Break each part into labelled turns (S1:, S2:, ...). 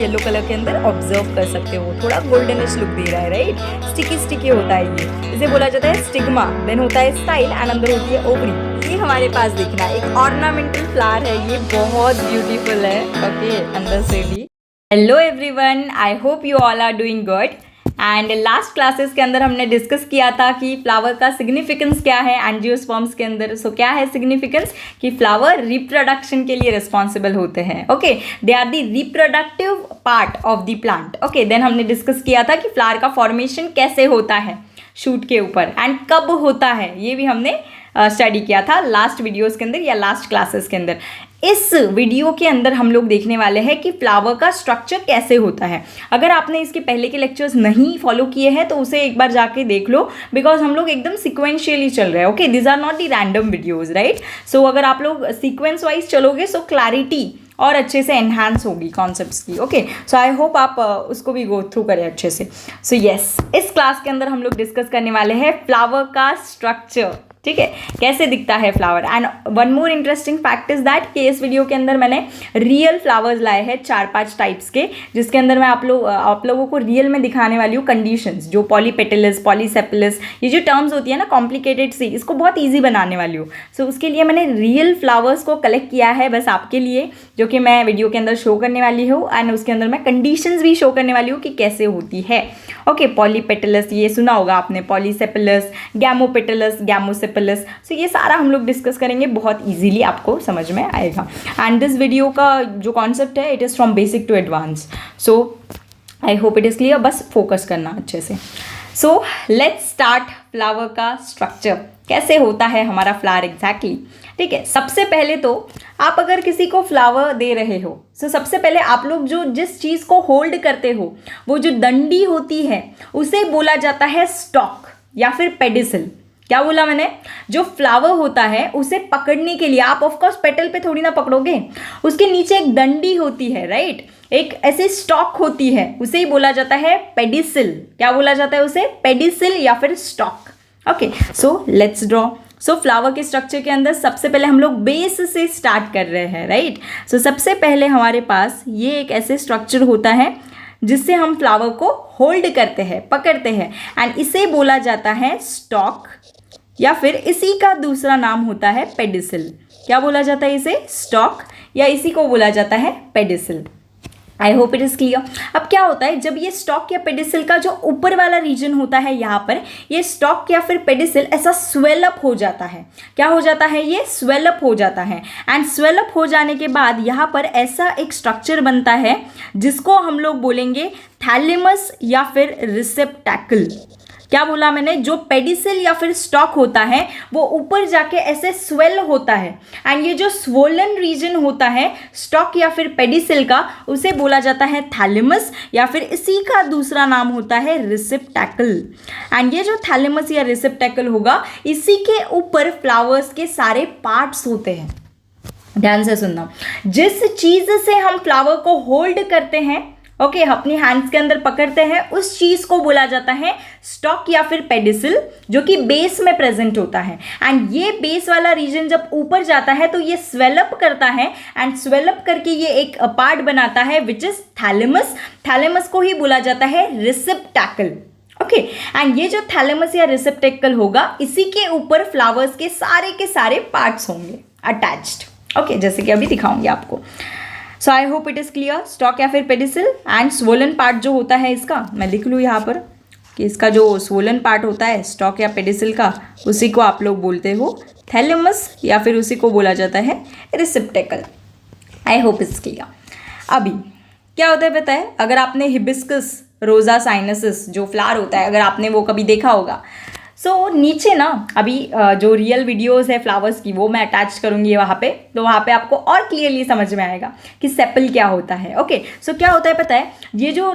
S1: Yellow colour के अंदर observe कर सकते हो, थोड़ा गोल्डनिश लुक दे रहा है, राइट। स्टिकी स्टिकी होता है ये, इसे बोला जाता है स्टिग्मा। देन होता है स्टाइल एंड अंदर होती है ओवरी। ये हमारे पास देखना एक ऑर्नामेंटल फ्लावर है, ये बहुत ब्यूटीफुल है। ओके, अंदर से भी। Hello everyone, I hope you all are doing good. And last classes के अंदर हमने डिस्कस किया था कि फ्लावर का सिग्निफिकेंस क्या है एंजियोस्पर्म्स के अंदर। सो क्या है सिग्निफिकेंस? कि फ्लावर रिप्रोडक्शन के लिए रिस्पॉन्सिबल होते हैं। Okay, they are the reproductive part of the plant. Okay, then हमने डिस्कस किया था कि फ्लावर का फॉर्मेशन कैसे होता है शूट के ऊपर एंड कब होता है, ये भी हमने स्टडी किया था लास्ट वीडियोस के अंदर या लास्ट क्लासेस के अंदर। इस वीडियो के अंदर हम लोग देखने वाले हैं कि फ्लावर का स्ट्रक्चर कैसे होता है। अगर आपने इसके पहले के लेक्चर्स नहीं फॉलो किए हैं तो उसे एक बार जाके देख लो, बिकॉज हम लोग एकदम सिक्वेंशियली चल रहे हैं। Okay, this are not the random videos, right. So अगर आप लोग सीक्वेंस वाइज चलोगे सो क्लैरिटी और अच्छे से एनहांस होगी कॉन्सेप्ट्स की। ओके, सो आई होप आप उसको भी गो थ्रू करें अच्छे से। सो यस, इस क्लास के अंदर हम लोग डिस्कस करने वाले हैं फ्लावर का स्ट्रक्चर। ठीक है, कैसे दिखता है flower. And one more interesting fact is that कि इस वीडियो के अंदर मैंने रियल फ्लावर्स लाए हैं 4-5 टाइप्स के, जिसके अंदर मैं आप लोगों को रियल में दिखाने वाली हूँ कंडीशंस, जो पॉलीपेटलस, पॉलीसेपलस, ये जो टर्म्स होती है ना कॉम्प्लिकेटेड सी, इसको बहुत ईजी बनाने वाली हूँ। सो उसके लिए मैंने रियल फ्लावर्स को कलेक्ट किया है बस आपके लिए, जो कि मैं वीडियो के अंदर शो करने वाली हूँ। एंड उसके अंदर मैं कंडीशंस भी शो करने वाली हूँ कि कैसे होती है। ओके, पॉलीपेटलस ये सुना होगा आपने, पॉलीसेपलस, गैमोपेटलस, गैमोसेपलस। सो ये सारा हम लोग डिस्कस करेंगे, बहुत इजीली आपको समझ में आएगा। एंड दिस वीडियो का जो कॉन्सेप्ट है it is from basic to advance. So I hope it is clear, बस फोकस करना अच्छे से। सो लेट्स स्टार्ट फ्लावर का स्ट्रक्चर, कैसे होता है हमारा फ्लावर एग्जैक्टली। ठीक है, सबसे पहले तो आप अगर किसी को फ्लावर दे रहे हो तो सबसे पहले आप लोग जो जिस चीज़ को होल्ड करते हो, वो जो डंडी होती है उसे बोला जाता है स्टॉक या फिर पेडिसल। क्या बोला मैंने? जो फ्लावर होता है उसे पकड़ने के लिए आप ऑफकोर्स पेटल पे थोड़ी ना पकड़ोगे, उसके नीचे एक डंडी होती है, राइट। एक ऐसी स्टॉक होती है, उसे ही बोला जाता है पेडिसिल। क्या बोला जाता है उसे? पेडिसिल या फिर stock. Okay, so let's draw. So flower के स्ट्रक्चर के अंदर सबसे पहले हम लोग बेस से स्टार्ट कर रहे हैं, राइट। सो सबसे पहले हमारे पास ये एक ऐसे स्ट्रक्चर होता है जिससे हम फ्लावर को होल्ड करते हैं, पकड़ते हैं, एंड इसे बोला जाता है स्टॉक या फिर इसी का दूसरा नाम होता है पेडिसिल। क्या बोला जाता है इसे? स्टॉक, या इसी को बोला जाता है pedicel. I hope it is clear. अब क्या होता है, जब ये स्टॉक या पेडिसिल का जो ऊपर वाला रीजन होता है, यहाँ पर ये स्टॉक या फिर पेडिसिल ऐसा स्वेलअप हो जाता है। क्या हो जाता है? ये स्वेलअप हो जाता है। एंड स्वेलअप हो जाने के बाद यहाँ पर ऐसा एक स्ट्रक्चर बनता है जिसको हम लोग बोलेंगे थैलेमस या फिर रिसेप्टैकल। क्या बोला मैंने? जो पेडिसिल या फिर स्टॉक होता है वो ऊपर जाके ऐसे स्वेल होता है, एंड ये जो स्वोलन रीजन होता है स्टॉक या फिर पेडिसिल का, उसे बोला जाता है थैलेमस या फिर इसी का दूसरा नाम होता है रिसेप्टैकल। एंड ये जो थैलेमस या रिसेप्टैकल होगा, इसी के ऊपर फ्लावर्स के सारे पार्ट्स होते हैं। ध्यान से सुनना, जिस चीज़ से हम फ्लावर को होल्ड करते हैं, ओके, अपनी हैंड्स के अंदर पकड़ते हैं, उस चीज को बोला जाता है स्टॉक या फिर पेडिसिल, जो कि बेस में प्रेजेंट होता है। एंड ये बेस वाला रीजन जब ऊपर जाता है तो ये स्वेलअप करता है, एंड स्वेलअप करके ये एक पार्ट बनाता है विच इज थैलेमस। थैलेमस को ही बोला जाता है रिसेप्टैकल। ओके, एंड ये जो थैलेमस या रिसेप्टैकल होगा, इसी के ऊपर फ्लावर्स के सारे पार्ट्स होंगे अटैच्ड। ओके, जैसे कि अभी दिखाऊंगी आपको। So I hope it is clear. Stalk या फिर पेडिसिल एंड स्वोलन पार्ट जो होता है इसका, मैं लिख लूँ यहाँ पर कि इसका जो स्वोलन पार्ट होता है स्टॉक या पेडिसिल का, उसी को आप लोग बोलते हो थैलेमस या फिर उसी को बोला जाता है receptacle. I hope it's clear. अभी क्या होता है पता है, अगर आपने हिबिस्कस रोजा साइनसिस जो फ्लावर होता है, अगर आपने वो कभी देखा होगा, सो नीचे ना अभी जो रियल वीडियोस है फ्लावर्स की वो मैं अटैच करूँगी वहाँ पे, तो वहाँ पे आपको और क्लियरली समझ में आएगा कि सेपल क्या होता है। ओके, सो क्या होता है पता है, ये जो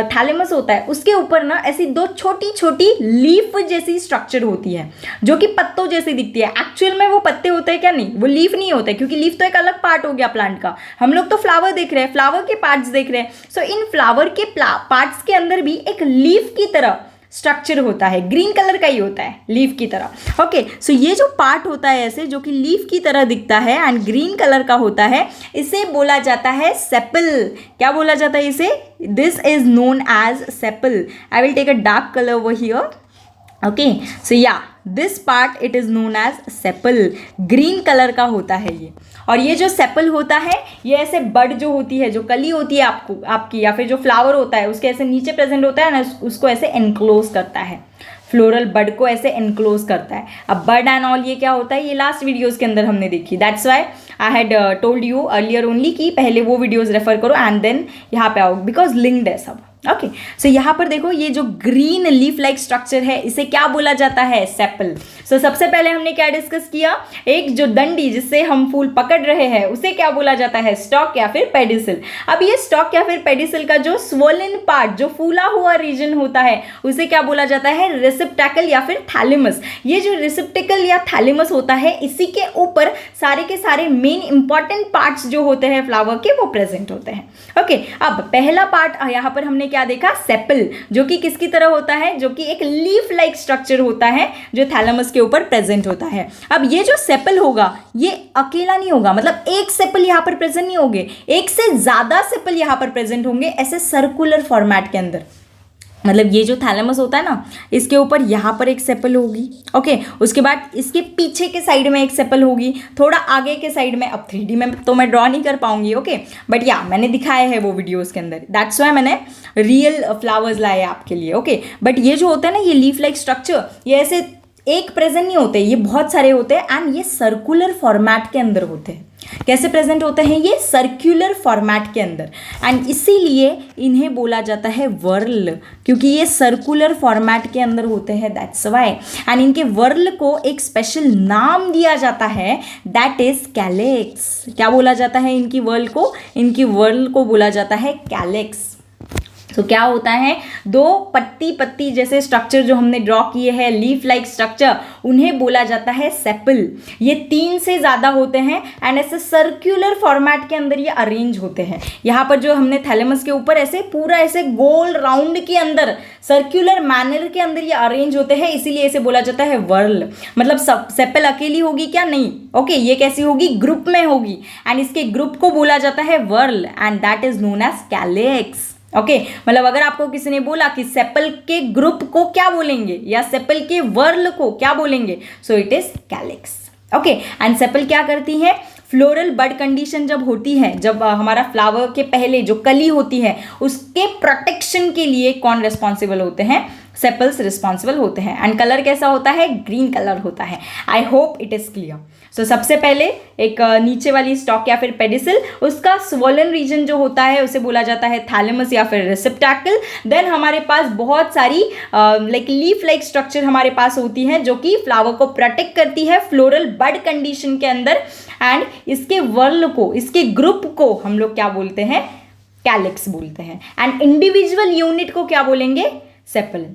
S1: थैलेमस होता है उसके ऊपर ना ऐसी दो छोटी छोटी लीफ जैसी स्ट्रक्चर होती है, जो कि पत्तों जैसी दिखती है। एक्चुअल में वो पत्ते होते हैं क्या? नहीं, वो लीफ नहीं होते, क्योंकि लीफ तो एक अलग पार्ट हो गया प्लांट का। हम लोग तो फ्लावर देख रहे हैं, फ्लावर के पार्ट्स देख रहे हैं। सो इन फ्लावर के पार्ट्स के अंदर भी एक लीफ की तरह स्ट्रक्चर होता है, ग्रीन कलर का ही होता है लीफ की तरह। ओके, सो ये जो पार्ट होता है ऐसे जो कि लीफ की तरह दिखता है एंड ग्रीन कलर का होता है, इसे बोला जाता है सेपल। क्या बोला जाता है इसे? This is known as sepal. I will take a dark colour over here. Okay, so या this part it is known as sepal. Green colour का होता है ये। और ये जो सेपल होता है ये ऐसे बड जो होती है, जो कली होती है आपकी या फिर जो फ्लावर होता है उसके ऐसे नीचे प्रेजेंट होता है ना, उसको ऐसे एनक्लोज करता है। फ्लोरल बड को ऐसे एनक्लोज करता है। अब बड एंड ऑल ये क्या होता है, ये लास्ट वीडियोस के अंदर हमने देखी। That's why I had told you earlier only कि पहले वो वीडियोस रेफर करो एंड देन यहाँ पे आओ, बिकॉज लिंक्ड है सब। ओके, सो यहाँ पर देखो ये जो ग्रीन लीफ लाइक स्ट्रक्चर है इसे क्या बोला जाता है? सेपल। सो सबसे पहले हमने क्या डिस्कस किया? एक जो डंडी जिससे हम फूल पकड़ रहे हैं उसे क्या बोला जाता है? स्टॉक या फिर पेडिसल। अब ये स्टॉक या फिर पेडिसल का जो स्वोलन पार्ट, जो फूला हुआ रीजन होता है उसे क्या बोला जाता है? रिसेप्टेकल या फिर थैलेमस। ये जो रिसेप्टेकल या थैलेमस होता है इसी के ऊपर सारे के सारे मेन इंपॉर्टेंट पार्ट्स जो होते हैं फ्लावर के वो प्रेजेंट होते हैं। ओके, अब पहला पार्ट यहाँ पर हमने क्या देखा? सेपल, जो कि किसकी तरह होता है? जो कि एक लीफ लाइक स्ट्रक्चर होता है जो थैलेमस के ऊपर प्रेजेंट होता है। अब ये जो सेपल होगा ये अकेला नहीं होगा, मतलब एक सेपल यहाँ पर प्रेजेंट नहीं होंगे, एक से ज्यादा सेपल यहाँ पर प्रेजेंट होंगे ऐसे सर्कुलर फॉर्मेट के अंदर। मतलब ये जो थैलेमस होता है ना इसके ऊपर यहाँ पर एक सेपल होगी। ओके, उसके बाद इसके पीछे के साइड में एक सेपल होगी, थोड़ा आगे के साइड में। अब 3D में तो मैं ड्रॉ नहीं कर पाऊंगी। ओके, बट या मैंने दिखाया है वो वीडियोस के अंदर, दैट्स वाई मैंने रियल फ्लावर्स लाए आपके लिए। ओके, बट ये जो होता है ना ये लीफ लाइक स्ट्रक्चर, ये ऐसे एक प्रेजेंट नहीं होते, ये बहुत सारे होते हैं एंड ये सर्कुलर फॉर्मेट के अंदर होते हैं। कैसे प्रेजेंट होते हैं? ये सर्कुलर फॉर्मेट के अंदर, एंड इसीलिए इन्हें बोला जाता है वर्ल, क्योंकि ये सर्कुलर फॉर्मेट के अंदर होते हैं। That's why. एंड इनके वर्ल को एक स्पेशल नाम दिया जाता है, दैट इज कैलेक्स। क्या बोला जाता है इनकी वर्ल को? इनकी वर्ल को बोला जाता है कैलेक्स। तो क्या होता है, दो पत्ती पत्ती जैसे स्ट्रक्चर जो हमने ड्रॉ किए हैं लीफ लाइक स्ट्रक्चर, उन्हें बोला जाता है सेपल। ये 3 से ज़्यादा होते हैं एंड ऐसे सर्कुलर फॉर्मेट के अंदर ये अरेंज होते हैं। यहाँ पर जो हमने थैलेमस के ऊपर ऐसे पूरा ऐसे गोल राउंड के अंदर सर्कुलर मैनर के अंदर ये अरेंज होते हैं, इसीलिए इसे बोला जाता है वर्ल। मतलब सब सेपल अकेली होगी क्या? नहीं। ओके, ये कैसी होगी? ग्रुप में होगी एंड इसके ग्रुप को बोला जाता है whorl and that is known as calyx. Okay, मतलब अगर आपको किसी ने बोला कि सेपल के ग्रुप को क्या बोलेंगे या सेपल के वर्ल को क्या बोलेंगे, so it is calyx. Okay, and sepal क्या करती है? फ्लोरल बड कंडीशन जब होती है, जब हमारा फ्लावर के पहले जो कली होती है उसके प्रोटेक्शन के लिए कौन रिस्पॉन्सिबल होते हैं? सेपल्स रिस्पॉन्सिबल होते हैं। एंड कलर कैसा होता है? ग्रीन कलर होता है। I hope it is clear. So सबसे पहले एक नीचे वाली स्टॉक या फिर पेडिसल, उसका स्वोलन रीजन जो होता है उसे बोला जाता है थैलेमस या फिर रिसेप्टेकल। देन हमारे पास बहुत सारी लाइक लीफ लाइक स्ट्रक्चर हमारे पास होती हैं जो कि फ्लावर को प्रोटेक्ट करती है फ्लोरल बड कंडीशन के अंदर, एंड इसके वर्ल को, इसके ग्रुप को हम लोग क्या बोलते हैं? कैलेक्स बोलते हैं। एंड इंडिविजुअल यूनिट को क्या बोलेंगे? सेपल।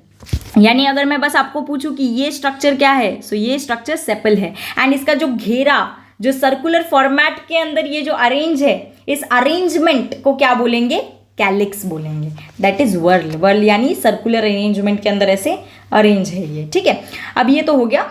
S1: यानी अगर मैं बस आपको पूछूं कि ये स्ट्रक्चर क्या है, सो ये स्ट्रक्चर सेपल है एंड इसका जो घेरा, जो सर्कुलर फॉर्मेट के अंदर ये जो अरेंज है, इस अरेंजमेंट को क्या बोलेंगे? कैलिक्स बोलेंगे। That is whorl. वर्ल यानी सर्कुलर अरेंजमेंट के अंदर ऐसे अरेंज है ये। ठीक है, अब ये तो हो गया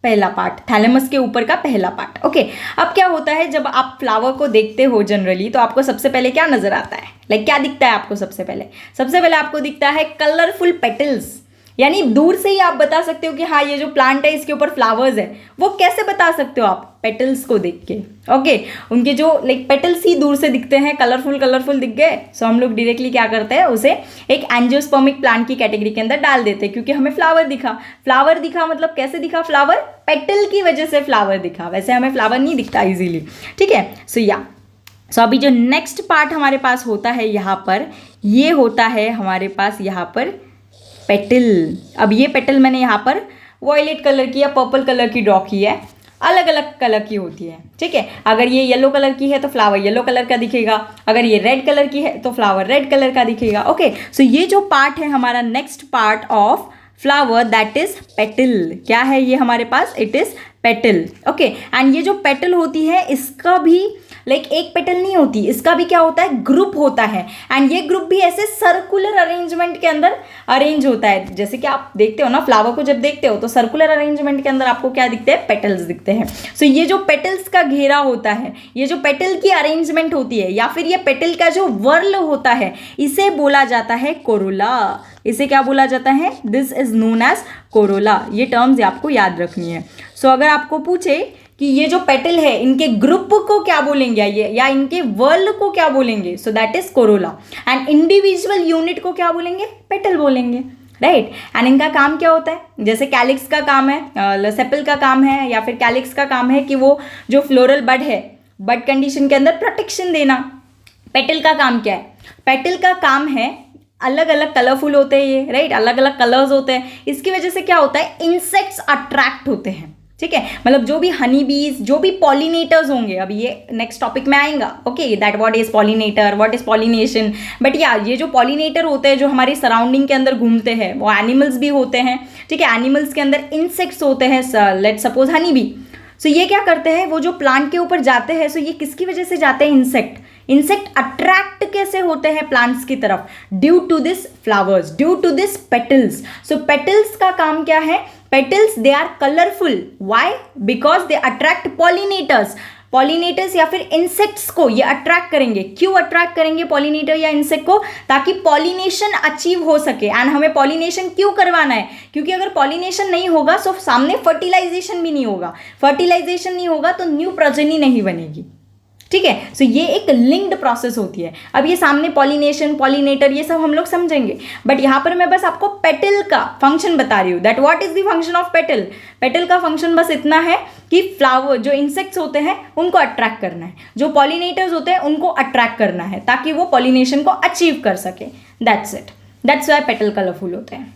S1: पहला पार्ट, थैलेमस के ऊपर का पहला पार्ट। ओके, अब क्या होता है जब आप फ्लावर को देखते हो जनरली, तो आपको सबसे पहले क्या नजर आता है? लाइक क्या दिखता है आपको सबसे पहले? सबसे पहले आपको दिखता है कलरफुल पेटल्स। यानी दूर से ही आप बता सकते हो कि हाँ ये जो प्लांट है इसके ऊपर फ्लावर्स है। वो कैसे बता सकते हो आप? पेटल्स को देख के। ओके, उनके जो लाइक पेटल्स ही दूर से दिखते हैं, कलरफुल कलरफुल दिख गए, सो हम लोग डायरेक्टली क्या करते हैं, उसे एक एंजियोस्पर्मिक प्लांट की कैटेगरी के अंदर डाल देते हैं, क्योंकि हमें फ्लावर दिखा। फ्लावर दिखा मतलब कैसे दिखा? फ्लावर पेटल की वजह से फ्लावर दिखा, वैसे हमें फ्लावर नहीं दिखता इजीली। ठीक है, सो अभी जो नेक्स्ट पार्ट हमारे पास होता है यहाँ पर, ये होता है हमारे पास यहाँ पर पेटल। अब ये पेटल मैंने यहाँ पर वॉयलेट कलर की या पर्पल कलर की ड्रॉ की है, अलग अलग कलर की होती है। ठीक है, अगर ये येलो कलर की है तो फ्लावर येलो कलर का दिखेगा, अगर ये रेड कलर की है तो फ्लावर रेड कलर का दिखेगा। ओके, सो ये जो पार्ट है हमारा next part of flower, that is petal. क्या है ये हमारे पास? It is petal. Okay, and ये जो पेटल होती है इसका भी लाइक एक पेटल नहीं होती, इसका भी क्या होता है, ग्रुप होता है। एंड ये ग्रुप भी ऐसे सर्कुलर अरेंजमेंट के अंदर अरेंज होता है। जैसे कि आप देखते हो ना, फ्लावर को जब देखते हो तो सर्कुलर अरेंजमेंट के अंदर आपको क्या दिखते हैं, पेटल्स दिखते हैं। सो ये जो पेटल्स का घेरा होता है, ये जो पेटल की अरेंजमेंट होती है, या फिर ये पेटल का जो वर्ल होता है, इसे बोला जाता है कोरोला। इसे क्या बोला जाता है, this is known as corolla. ये टर्म्स आपको याद रखनी है। सो अगर आपको पूछे कि ये जो पेटल है इनके ग्रुप को क्या बोलेंगे ये, या इनके वर्ल को क्या बोलेंगे, so that is Corolla. And individual unit को क्या बोलेंगे, पेटल बोलेंगे, राइट। एंड इनका काम क्या होता है, जैसे कैलिक्स का काम है, सेपल का काम है, या फिर कैलिक्स का काम है कि वो जो फ्लोरल बड है, बड कंडीशन के अंदर प्रोटेक्शन देना। पेटल का काम क्या है, पेटल का काम है, अलग अलग कलरफुल होते हैं ये, राइट, अलग अलग कलर्स होते हैं। इसकी वजह से क्या होता है, इंसेक्ट्स अट्रैक्ट होते हैं, ठीक है। मतलब जो भी हनी बीज, जो भी पॉलिनेटर्स होंगे, अभी ये नेक्स्ट टॉपिक में आएगा, okay, that what is pollinator, what is pollination. But या ये जो पॉलिनेटर होते हैं जो हमारी सराउंडिंग के अंदर घूमते हैं, वो एनिमल्स भी होते हैं, ठीक है। एनिमल्स के अंदर इंसेक्ट्स होते हैं, लेट सपोज हनी बी। सो ये क्या करते हैं, वो जो प्लांट के ऊपर जाते हैं, सो ये किसकी वजह से जाते हैं, इंसेक्ट अट्रैक्ट कैसे होते हैं प्लांट्स की तरफ, due to this flowers, due to this petals. So petals का काम क्या है, petals they are colourful, why, because they attract pollinators या फिर इंसेक्ट्स को ये अट्रैक्ट करेंगे। क्यों अट्रैक्ट करेंगे पॉलिनेटर या इंसेक्ट को, ताकि पॉलिनेशन अचीव हो सके। एंड हमें पॉलिनेशन क्यों करवाना है, क्योंकि अगर पॉलिनेशन नहीं होगा तो सामने फर्टिलाइजेशन भी नहीं होगा, फर्टिलाइजेशन नहीं होगा तो न्यू प्रोजेनी नहीं बनेगी, ठीक है। सो ये एक लिंक्ड प्रोसेस होती है। अब ये सामने पॉलिनेशन, पॉलिनेटर, ये सब हम लोग समझेंगे, बट यहाँ पर मैं बस आपको पेटल का फंक्शन बता रही हूँ, that what is the function of petal. Petal का फंक्शन बस इतना है कि फ्लावर, जो इंसेक्ट्स होते हैं उनको अट्रैक्ट करना है, जो पॉलिनेटर्स होते हैं उनको अट्रैक्ट करना है, ताकि वो पॉलिनेशन को अचीव कर सके। That's it, that's why petal colourful होते हैं।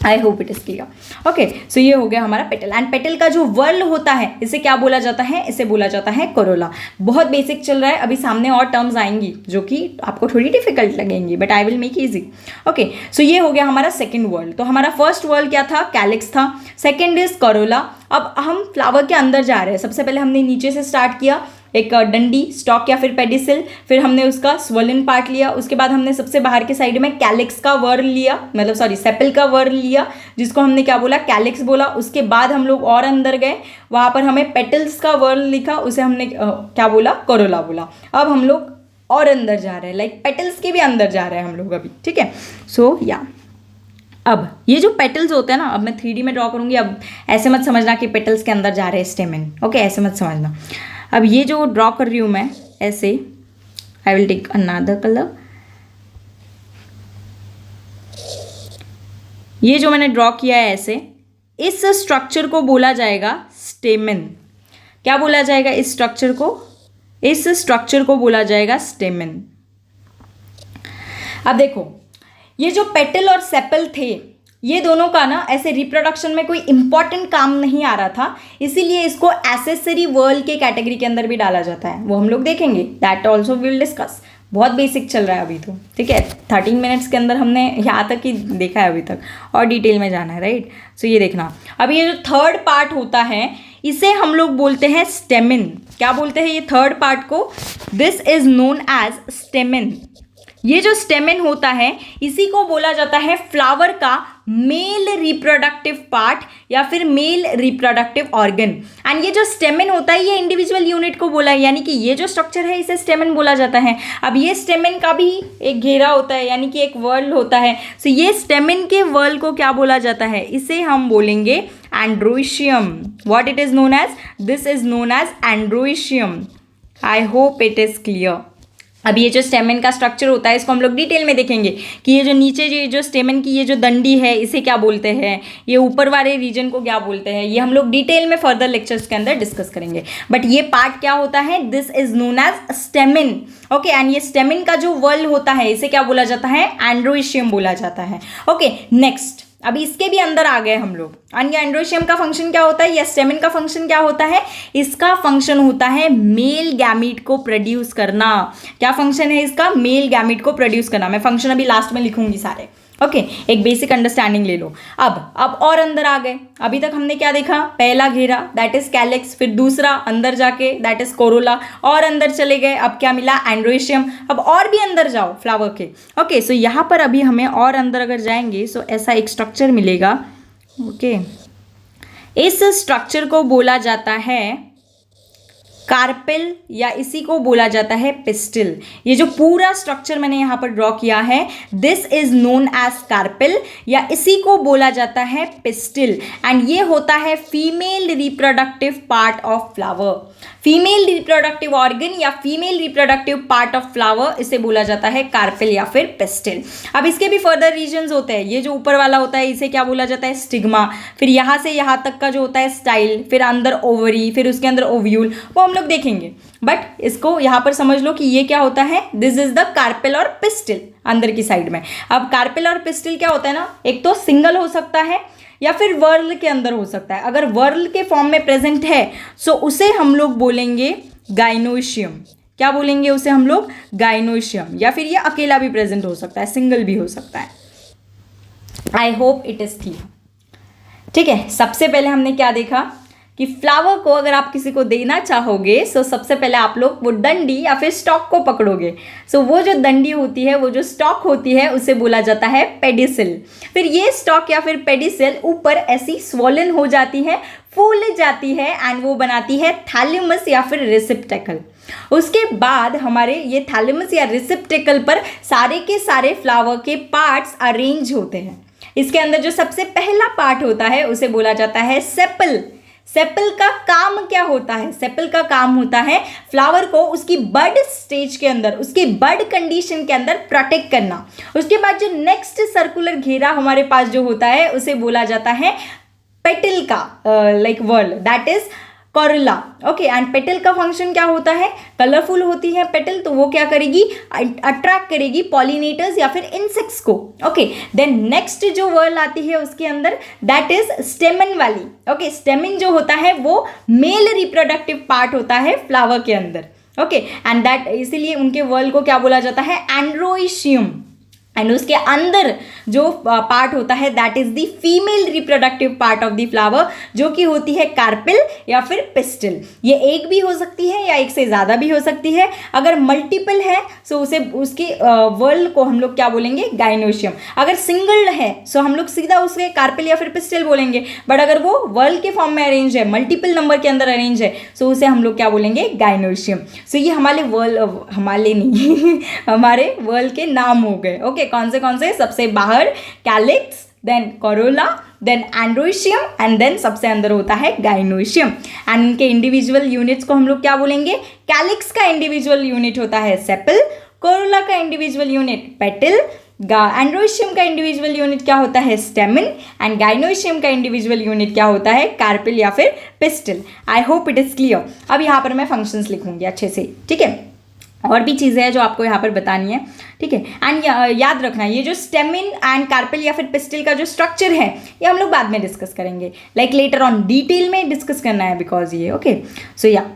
S1: I hope it is clear. Okay, so ये हो गया हमारा पेटल। एंड पेटल का जो वर्ल होता है, इसे क्या बोला जाता है, इसे बोला जाता है कोरोला। बहुत बेसिक चल रहा है, अभी सामने और टर्म्स आएंगी जो कि आपको थोड़ी डिफिकल्ट लगेंगी, but I will make easy. Okay, so ये हो गया हमारा सेकंड वर्ल। तो हमारा फर्स्ट वर्ल क्या था, कैलिक्स था, सेकंड इज कोरोला। अब हम फ्लावर के अंदर जा रहे हैं। सबसे पहले हमने नीचे से स्टार्ट किया, एक डंडी, स्टॉक या फिर पेडिसिल, फिर हमने उसका स्वेलन पार्ट लिया, उसके बाद हमने सबसे बाहर के साइड में कैलिक्स का वर्ल लिया, मतलब सॉरी सेपल का वर्ल लिया, जिसको हमने क्या बोला, कैलिक्स बोला। उसके बाद हम लोग और अंदर गए, वहाँ पर हमें पेटल्स का वर्ल लिखा, उसे हमने क्या बोला, कोरोला बोला। अब हम लोग और अंदर जा रहे हैं, लाइक पेटल्स के भी अंदर जा रहे हैं हम लोग अभी, ठीक है। सो या अब ये जो पेटल्स होते हैं ना, अब मैं 3D में ड्रॉ करूँगी। अब ऐसे मत समझना कि पेटल्स के अंदर जा रहे हैं स्टेमन, ओके, ऐसे मत समझना। अब ये जो ड्रॉ कर रही हूँ मैं ऐसे, I will take another colour. ये जो मैंने ड्रॉ किया है ऐसे, इस स्ट्रक्चर को बोला जाएगा स्टेमन। क्या बोला जाएगा इस स्ट्रक्चर को, इस स्ट्रक्चर को बोला जाएगा स्टेमन। अब देखो, ये जो पेटल और सेपल थे, ये दोनों का ना ऐसे रिप्रोडक्शन में कोई इंपॉर्टेंट काम नहीं आ रहा था, इसीलिए इसको एसेसरी वर्ल्ड के कैटेगरी के अंदर भी डाला जाता है। वो हम लोग देखेंगे, दैट ऑल्सो विल डिस्कस। बहुत बेसिक चल रहा है अभी तो, ठीक है। 13 मिनट्स के अंदर हमने यहाँ तक ही देखा है अभी तक, और डिटेल में जाना है, राइट। सो ये देखना, अब ये जो थर्ड पार्ट होता है, इसे हम लोग बोलते हैं स्टेमन। क्या बोलते हैं ये थर्ड पार्ट को, this is known as stamen. ये जो स्टेमन होता है, इसी को बोला जाता है फ्लावर का मेल रिप्रोडक्टिव पार्ट या फिर मेल रिप्रोडक्टिव ऑर्गन। एंड ये जो स्टेमन होता है, ये इंडिविजुअल यूनिट को बोला है, यानी कि ये जो स्ट्रक्चर है इसे स्टेमन बोला जाता है। अब ये स्टेमन का भी एक घेरा होता है, यानी कि एक वर्ल होता है। सो ये स्टेमन के वर्ल को क्या बोला जाता है, इसे हम बोलेंगे androecium. What it is known as, this is known as androecium. I hope it is clear. अब ये जो स्टेमन का स्ट्रक्चर होता है, इसको हम लोग डिटेल में देखेंगे कि ये जो नीचे जो स्टेमन की ये जो डंडी है, इसे क्या बोलते हैं, ये ऊपर वाले रीजन को क्या बोलते हैं, ये हम लोग डिटेल में फर्दर लेक्चर्स के अंदर डिस्कस करेंगे। बट ये पार्ट क्या होता है, this is known as stamen, okay. And ये स्टेमन का जो वर्ल होता है, इसे क्या बोला जाता है, एंड्रोइशियम बोला जाता है, ओके। नेक्स्ट, अभी इसके भी अंदर आ गए हम लोग। और ये एंड्रोइशियम का फंक्शन क्या होता है, या स्टेमन का फंक्शन क्या होता है, इसका फंक्शन होता है मेल गैमीट को प्रोड्यूस करना। क्या फंक्शन है इसका, मेल गैमीट को प्रोड्यूस करना। मैं फंक्शन अभी लास्ट में लिखूंगी सारे, ओके एक बेसिक अंडरस्टैंडिंग ले लो। अब और अंदर आ गए। अभी तक हमने क्या देखा, पहला घेरा दैट इज कैलिक्स, फिर दूसरा अंदर जाके दैट इज कोरोला, और अंदर चले गए, अब क्या मिला, एंड्रोशियम। अब और भी अंदर जाओ फ्लावर के। ओके सो यहाँ पर अभी हमें और अंदर अगर जाएंगे सो ऐसा एक स्ट्रक्चर मिलेगा। ओके इस स्ट्रक्चर को बोला जाता है कार्पेल या इसी को बोला जाता है पिस्टिल। ये जो पूरा स्ट्रक्चर मैंने यहाँ पर ड्रॉ किया है this is known as carpel या इसी को बोला जाता है पिस्टिल एंड ये होता है female reproductive part of flower. Female reproductive organ या female reproductive part of flower इसे बोला जाता है कार्पेल या फिर पिस्टिल। अब इसके भी फर्दर रीजन्स होते हैं। ये जो ऊपर वाला होता है इसे क्या बोला जाता है, स्टिग्मा। फिर यहाँ से यहाँ तक का जो होता है स्टाइल, फिर अंदर ओवरी, फिर उसके अंदर ओव्यूल, वो हम लोग देखेंगे। बट इसको यहाँ पर समझ लो कि ये क्या होता है, दिस इज द कार्पेल और पिस्टिल अंदर की साइड में। अब कार्पेल और पिस्टिल क्या होता है ना, एक तो सिंगल हो सकता है या फिर वर्ल के अंदर हो सकता है। अगर वर्ल के फॉर्म में प्रेजेंट है सो उसे हम लोग बोलेंगे गाइनोशियम। क्या बोलेंगे उसे हम लोग, गाइनोशियम। या फिर ये अकेला भी प्रेजेंट हो सकता है, सिंगल भी हो सकता है। I hope it is clear. ठीक है, सबसे पहले हमने क्या देखा कि फ्लावर को अगर आप किसी को देना चाहोगे सो सबसे पहले आप लोग वो डंडी या फिर स्टॉक को पकड़ोगे। सो वो जो डंडी होती है, वो जो स्टॉक होती है उसे बोला जाता है पेडिसिल। फिर ये स्टॉक या फिर पेडिसिल ऊपर ऐसी स्वोलन हो जाती है, फूल जाती है एंड वो बनाती है थैलेमस या फिर रिसेप्टेकल। उसके बाद हमारे ये थैलेमस या रिसेप्टेकल पर सारे के सारे फ्लावर के पार्ट्स अरेंज होते हैं। इसके अंदर जो सबसे पहला पार्ट होता है उसे बोला जाता है सेपल। सेपल का काम क्या होता है, सेपल का काम होता है फ्लावर को उसकी बड स्टेज के अंदर, उसकी बड कंडीशन के अंदर प्रोटेक्ट करना। उसके बाद जो नेक्स्ट सर्कुलर घेरा हमारे पास जो होता है उसे बोला जाता है पेटल का like world, that is Corolla. Okay and petal का फंक्शन क्या होता है, कलरफुल होती है पेटल तो वो क्या करेगी, अट्रैक्ट करेगी पॉलिनेटर्स या फिर इंसेक्ट्स को। ओके देन नेक्स्ट जो वर्ल आती है उसके अंदर दैट इज स्टेमन वाली। ओके स्टेमन जो होता है वो मेल रिप्रोडक्टिव पार्ट होता है फ्लावर के अंदर। ओके एंड दैट इसीलिए उनके वर्ल को क्या बोला जाता है, एंड्रोशियम। एंड उसके अंदर जो पार्ट होता है that is the female reproductive part of the flower जो कि होती है कार्पेल या फिर पिस्टिल। ये एक भी हो सकती है या एक से ज़्यादा भी हो सकती है। अगर मल्टीपल है सो उसे उसके वर्ल को हम लोग क्या बोलेंगे, गाइनोशियम। अगर सिंगल है सो हम लोग सीधा उसके कार्पेल या फिर पिस्टिल बोलेंगे। बट अगर वो वर्ल के फॉर्म में अरेंज है, मल्टीपल नंबर के अंदर अरेंज है सो उसे हम लोग क्या बोलेंगे, गाइनोशियम। सो ये हमारे हमारे नहीं हमारे वर्ल के नाम हो गए। ओके कौन से सबसे बाहर calyx, then corolla, then androecium and then सबसे अंदर होता है गाइनोशियम। एंड इनके इंडिविजुअल यूनिट्स को हम लोग क्या बोलेंगे, कैलिक्स का इंडिविजुअल यूनिट होता है सेपल, कोरोला का इंडिविजुअल यूनिट पेटल, एंड्रोशियम का इंडिविजुअल यूनिट क्या होता है, स्टेमन, एंड गाइनोशियम का इंडिविजुअल यूनिट क्या होता है, कार्पेल या फिर pistil. I hope it is clear. अब यहाँ पर मैं फंक्शंस लिखूंगी अच्छे से, ठीक है। और भी चीज़ें हैं जो आपको यहाँ पर बतानी है, ठीक है। एंड याद रखना ये जो स्टेमिन एंड कार्पेल या फिर पिस्टिल का जो स्ट्रक्चर है ये हम लोग बाद में डिस्कस करेंगे, लाइक लेटर ऑन डिटेल में डिस्कस करना है बिकॉज ये ओके। सो या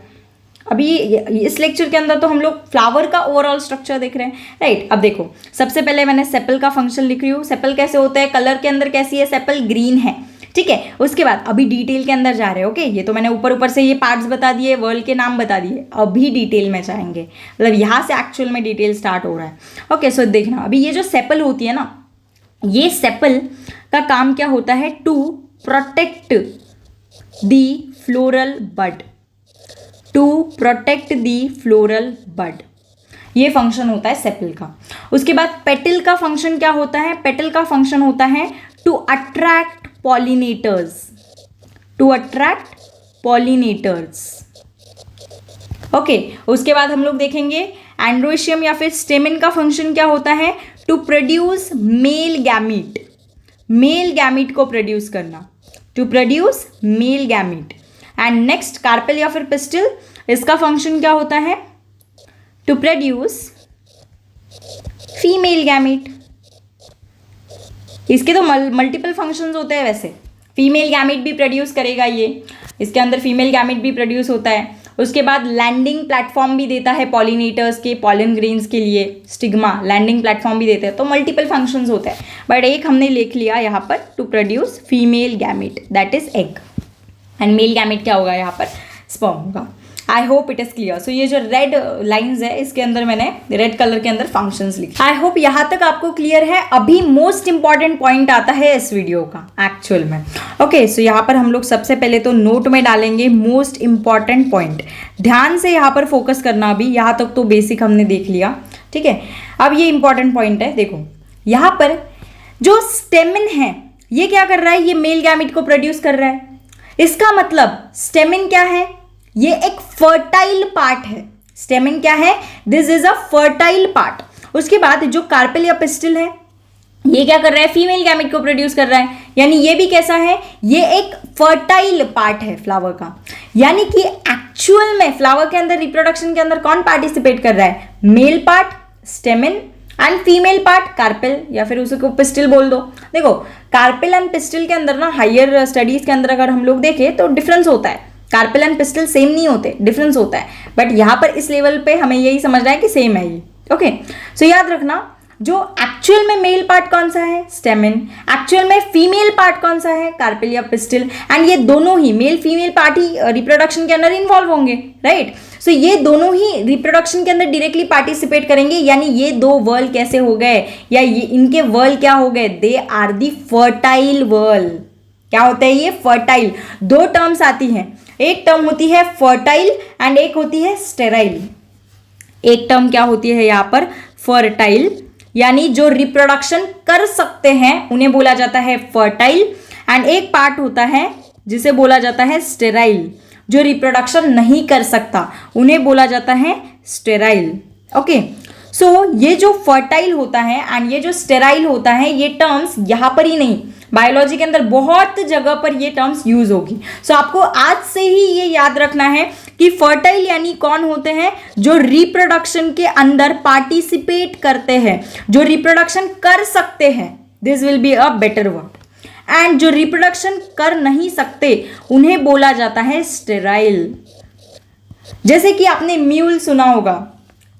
S1: अभी इस लेक्चर के अंदर तो हम लोग फ्लावर का ओवरऑल स्ट्रक्चर देख रहे हैं, राइट। अब देखो सबसे पहले मैंने सेपल का फंक्शन लिख रही हूँ। सेपल कैसे होता है, कलर के अंदर कैसी है, सेपल ग्रीन है, ठीक है। उसके बाद अभी डिटेल के अंदर जा रहे हैं। ओके ये तो मैंने ऊपर से ये पार्ट्स बता दिए, वर्ल्ड के नाम बता दिए, अभी डिटेल में जाएंगे, मतलब यहाँ से एक्चुअल में डिटेल स्टार्ट हो रहा है। ओके सो देखना अभी ये जो सेपल होती है ना, ये सेपल का काम क्या होता है, to protect the floral bud, to protect the floral bud, ये फंक्शन होता है सेपल का। उसके बाद पेटल का फंक्शन क्या होता है, पेटल का फंक्शन होता है to attract pollinators, to attract pollinators। Okay उसके बाद हम लोग देखेंगे एंड्रोशियम या फिर स्टेमिन का फंक्शन क्या होता है, to produce male gamete, male gamete को प्रोड्यूस करना, to produce male gamete. And next carpel या फिर पिस्टिल, इसका फंक्शन क्या होता है, टू प्रोड्यूस फीमेल गैमीट। इसके तो मल्टीपल फंक्शंस होते हैं वैसे, फीमेल गैमेट भी प्रोड्यूस करेगा ये, इसके अंदर फीमेल गैमेट भी प्रोड्यूस होता है। उसके बाद लैंडिंग प्लेटफॉर्म भी देता है पॉलिनेटर्स के, पॉलन ग्रेन्स के लिए। स्टिग्मा लैंडिंग प्लेटफॉर्म भी देते हैं। तो मल्टीपल फंक्शंस होते हैं, बट एक हमने लिख लिया यहाँ पर, to produce female gamete that is egg, and male gamete क्या होगा यहाँ पर, स्पर्म होगा। I hope it is clear. So ये जो रेड लाइन्स है इसके अंदर मैंने रेड कलर के अंदर फंक्शंस लिखे। आई होप यहाँ तक आपको क्लियर है। अभी मोस्ट इंपॉर्टेंट पॉइंट आता है इस वीडियो का एक्चुअल में। ओके, सो यहाँ पर हम लोग सबसे पहले तो नोट में डालेंगे मोस्ट इंपॉर्टेंट पॉइंट। ध्यान से यहाँ पर फोकस करना। अभी यहाँ तक तो बेसिक हमने देख लिया, ठीक है। अब ये इंपॉर्टेंट पॉइंट है, देखो यहाँ पर जो स्टेमिन है ये क्या कर रहा है, ये मेल गैमेट को प्रोड्यूस कर रहा है। इसका मतलब स्टेमिन क्या है, ये एक फर्टाइल पार्ट है। स्टेमिन क्या है, this is a fertile part. उसके बाद जो कार्पेल या पिस्टिल है ये क्या कर रहा है, फीमेल गैमेट को प्रोड्यूस कर रहा है। यानी ये भी कैसा है, ये एक फर्टाइल पार्ट है फ्लावर का। यानी कि एक्चुअल में फ्लावर के अंदर रिप्रोडक्शन के अंदर कौन पार्टिसिपेट कर रहा है, male part stamen and female part carpel, या फिर उसको पिस्टिल बोल दो। देखो कार्पेल एंड पिस्टिल के अंदर ना हायर स्टडीज के अंदर अगर हम लोग देखें तो डिफरेंस होता है। कार्पेल एंड पिस्टिल सेम नहीं होते, डिफरेंस होता है। बट यहाँ पर इस लेवल पे हमें यही समझना है कि सेम है ये। ओके, सो याद रखना जो एक्चुअल में मेल पार्ट कौन सा है, स्टेमिन, एक्चुअल में फीमेल पार्ट कौन सा है, कार्पेल या पिस्टिल, एंड ये दोनों ही मेल फीमेल पार्ट ही रिप्रोडक्शन के अंदर इन्वॉल्व होंगे, राइट। सो ये दोनों ही रिप्रोडक्शन के अंदर डायरेक्टली पार्टिसिपेट करेंगे। यानी ये दो वर्ल कैसे हो गए, या ये इनके वर्ल क्या हो गए, they are the fertile whorl. क्या होता है ये, फर्टाइल। दो टर्म्स आती हैं, एक टर्म होती है फर्टाइल एंड एक होती है स्टेराइल। एक टर्म क्या होती है यहाँ पर, फर्टाइल, यानी जो रिप्रोडक्शन कर सकते हैं उन्हें बोला जाता है फर्टाइल, एंड एक पार्ट होता है जिसे बोला जाता है स्टेराइल, जो रिप्रोडक्शन नहीं कर सकता उन्हें बोला जाता है स्टेराइल। ओके, सो ये जो फर्टाइल होता है एंड ये जो स्टेराइल होता है, ये टर्म्स यहाँ पर ही नहीं, बायोलॉजी के अंदर बहुत जगह पर ये टर्म्स यूज होगी। सो आपको आज से ही ये याद रखना है कि फर्टाइल यानी कौन होते हैं, जो रिप्रोडक्शन के अंदर पार्टिसिपेट करते हैं, जो रिप्रोडक्शन कर सकते हैं, this will be a better word. And जो रिप्रोडक्शन कर नहीं सकते उन्हें बोला जाता है स्टेराइल। जैसे कि आपने म्यूल सुना होगा,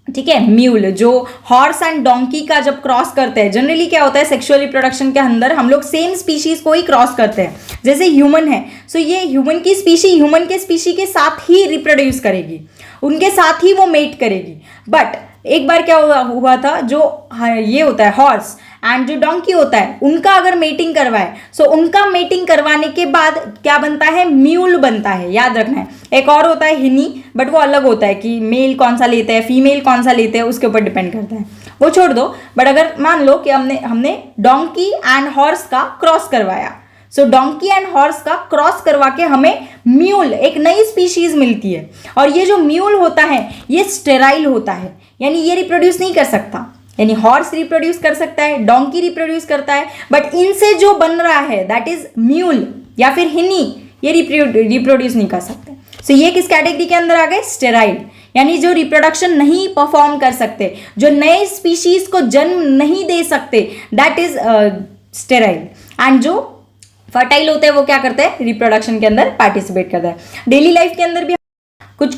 S1: ठीक है, म्यूल जो हॉर्स एंड डोंकी का जब क्रॉस करते हैं, जनरली क्या होता है सेक्सुअल रिप्रोडक्शन के अंदर हम लोग सेम स्पीशीज को ही क्रॉस करते हैं। जैसे ह्यूमन है, सो ये ह्यूमन की स्पीशी ह्यूमन के स्पीशी के साथ ही रिप्रोड्यूस करेगी, उनके साथ ही वो मेट करेगी। बट एक बार क्या हुआ था, जो ये होता है हॉर्स एंड जो डोंकी होता है उनका अगर मेटिंग करवाए, सो उनका मेटिंग करवाने के बाद क्या बनता है, म्यूल बनता है। याद रखना है। एक और होता है हिनी, बट वो अलग होता है कि मेल कौन सा लेते हैं फीमेल कौन सा लेते हैं, उसके ऊपर डिपेंड करता है, वो छोड़ दो। बट अगर मान लो कि हमने डोंकी एंड हॉर्स का क्रॉस करवाया, सो डोंकी एंड हॉर्स का क्रॉस करवा के हमें म्यूल, एक नई स्पीशीज मिलती है। और ये जो म्यूल होता है ये स्टेराइल होता है, यानी ये रिप्रोड्यूस नहीं कर सकता। यानी हॉर्स रिप्रोड्यूस कर सकता है, डोंकी रिप्रोड्यूस करता है, बट इनसे जो बन रहा है दैट इज म्यूल या फिर हिनी, ये रिप्रोड्यूस नहीं कर सकते। सो ये किस कैटेगरी के अंदर आ गए, स्टेराइल, यानी जो रिप्रोडक्शन नहीं परफॉर्म कर सकते, जो नए स्पीशीज को जन्म नहीं दे सकते, दैट इज स्टेराइल। एंड जो फर्टाइल होते हैं वो क्या करते हैं, रिप्रोडक्शन के अंदर पार्टिसिपेट करता है। डेली लाइफ के अंदर भी कुछ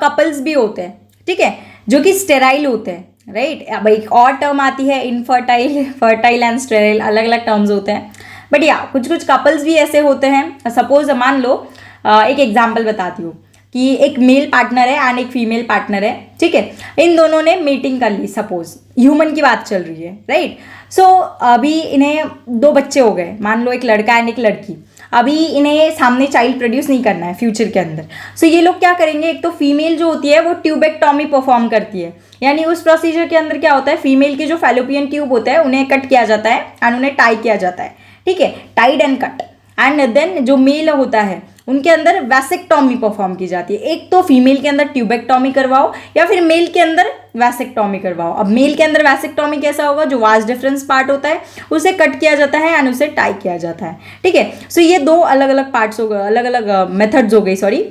S1: कपल्स भी होते हैं, ठीक है, जो कि स्टेराइल होते हैं, राइट। अब एक और टर्म आती है इनफर्टाइल, फर्टाइल एंड स्टेराइल, अलग अलग टर्म्स होते हैं। बट या कुछ कपल्स भी ऐसे होते हैं। सपोज मान लो एक एग्जाम्पल बताती हूँ कि एक मेल पार्टनर है एंड एक फीमेल पार्टनर है, ठीक है, इन दोनों ने मीटिंग कर ली, सपोज ह्यूमन की बात चल रही है, राइट। सो अभी इन्हें दो बच्चे हो गए, मान लो एक लड़का एंड एक लड़की। अभी इन्हें सामने चाइल्ड प्रोड्यूस नहीं करना है फ्यूचर के अंदर। सो ये लोग क्या करेंगे, एक तो फीमेल जो होती है वो ट्यूबेक्टॉमी परफॉर्म करती है, यानी उस प्रोसीजर के अंदर क्या होता है, फीमेल के जो फैलोपियन ट्यूब होता है उन्हें कट किया जाता है एंड उन्हें टाई किया जाता है, ठीक है, tied and cut. And then जो मेल होता है उनके अंदर वैसेक्टॉमी परफॉर्म की जाती है। एक तो फीमेल के अंदर ट्यूबेक्टॉमी करवाओ या फिर मेल के अंदर वैसेक्टॉमी करवाओ। अब मेल के अंदर वैसेक्टॉमी कैसा होगा, जो वास डिफरेंस पार्ट होता है उसे कट किया जाता है एंड उसे टाई किया जाता है, ठीक है। सो ये दो अलग अलग पार्ट्स हो गए, अलग अलग मेथड्स हो गई, सॉरी,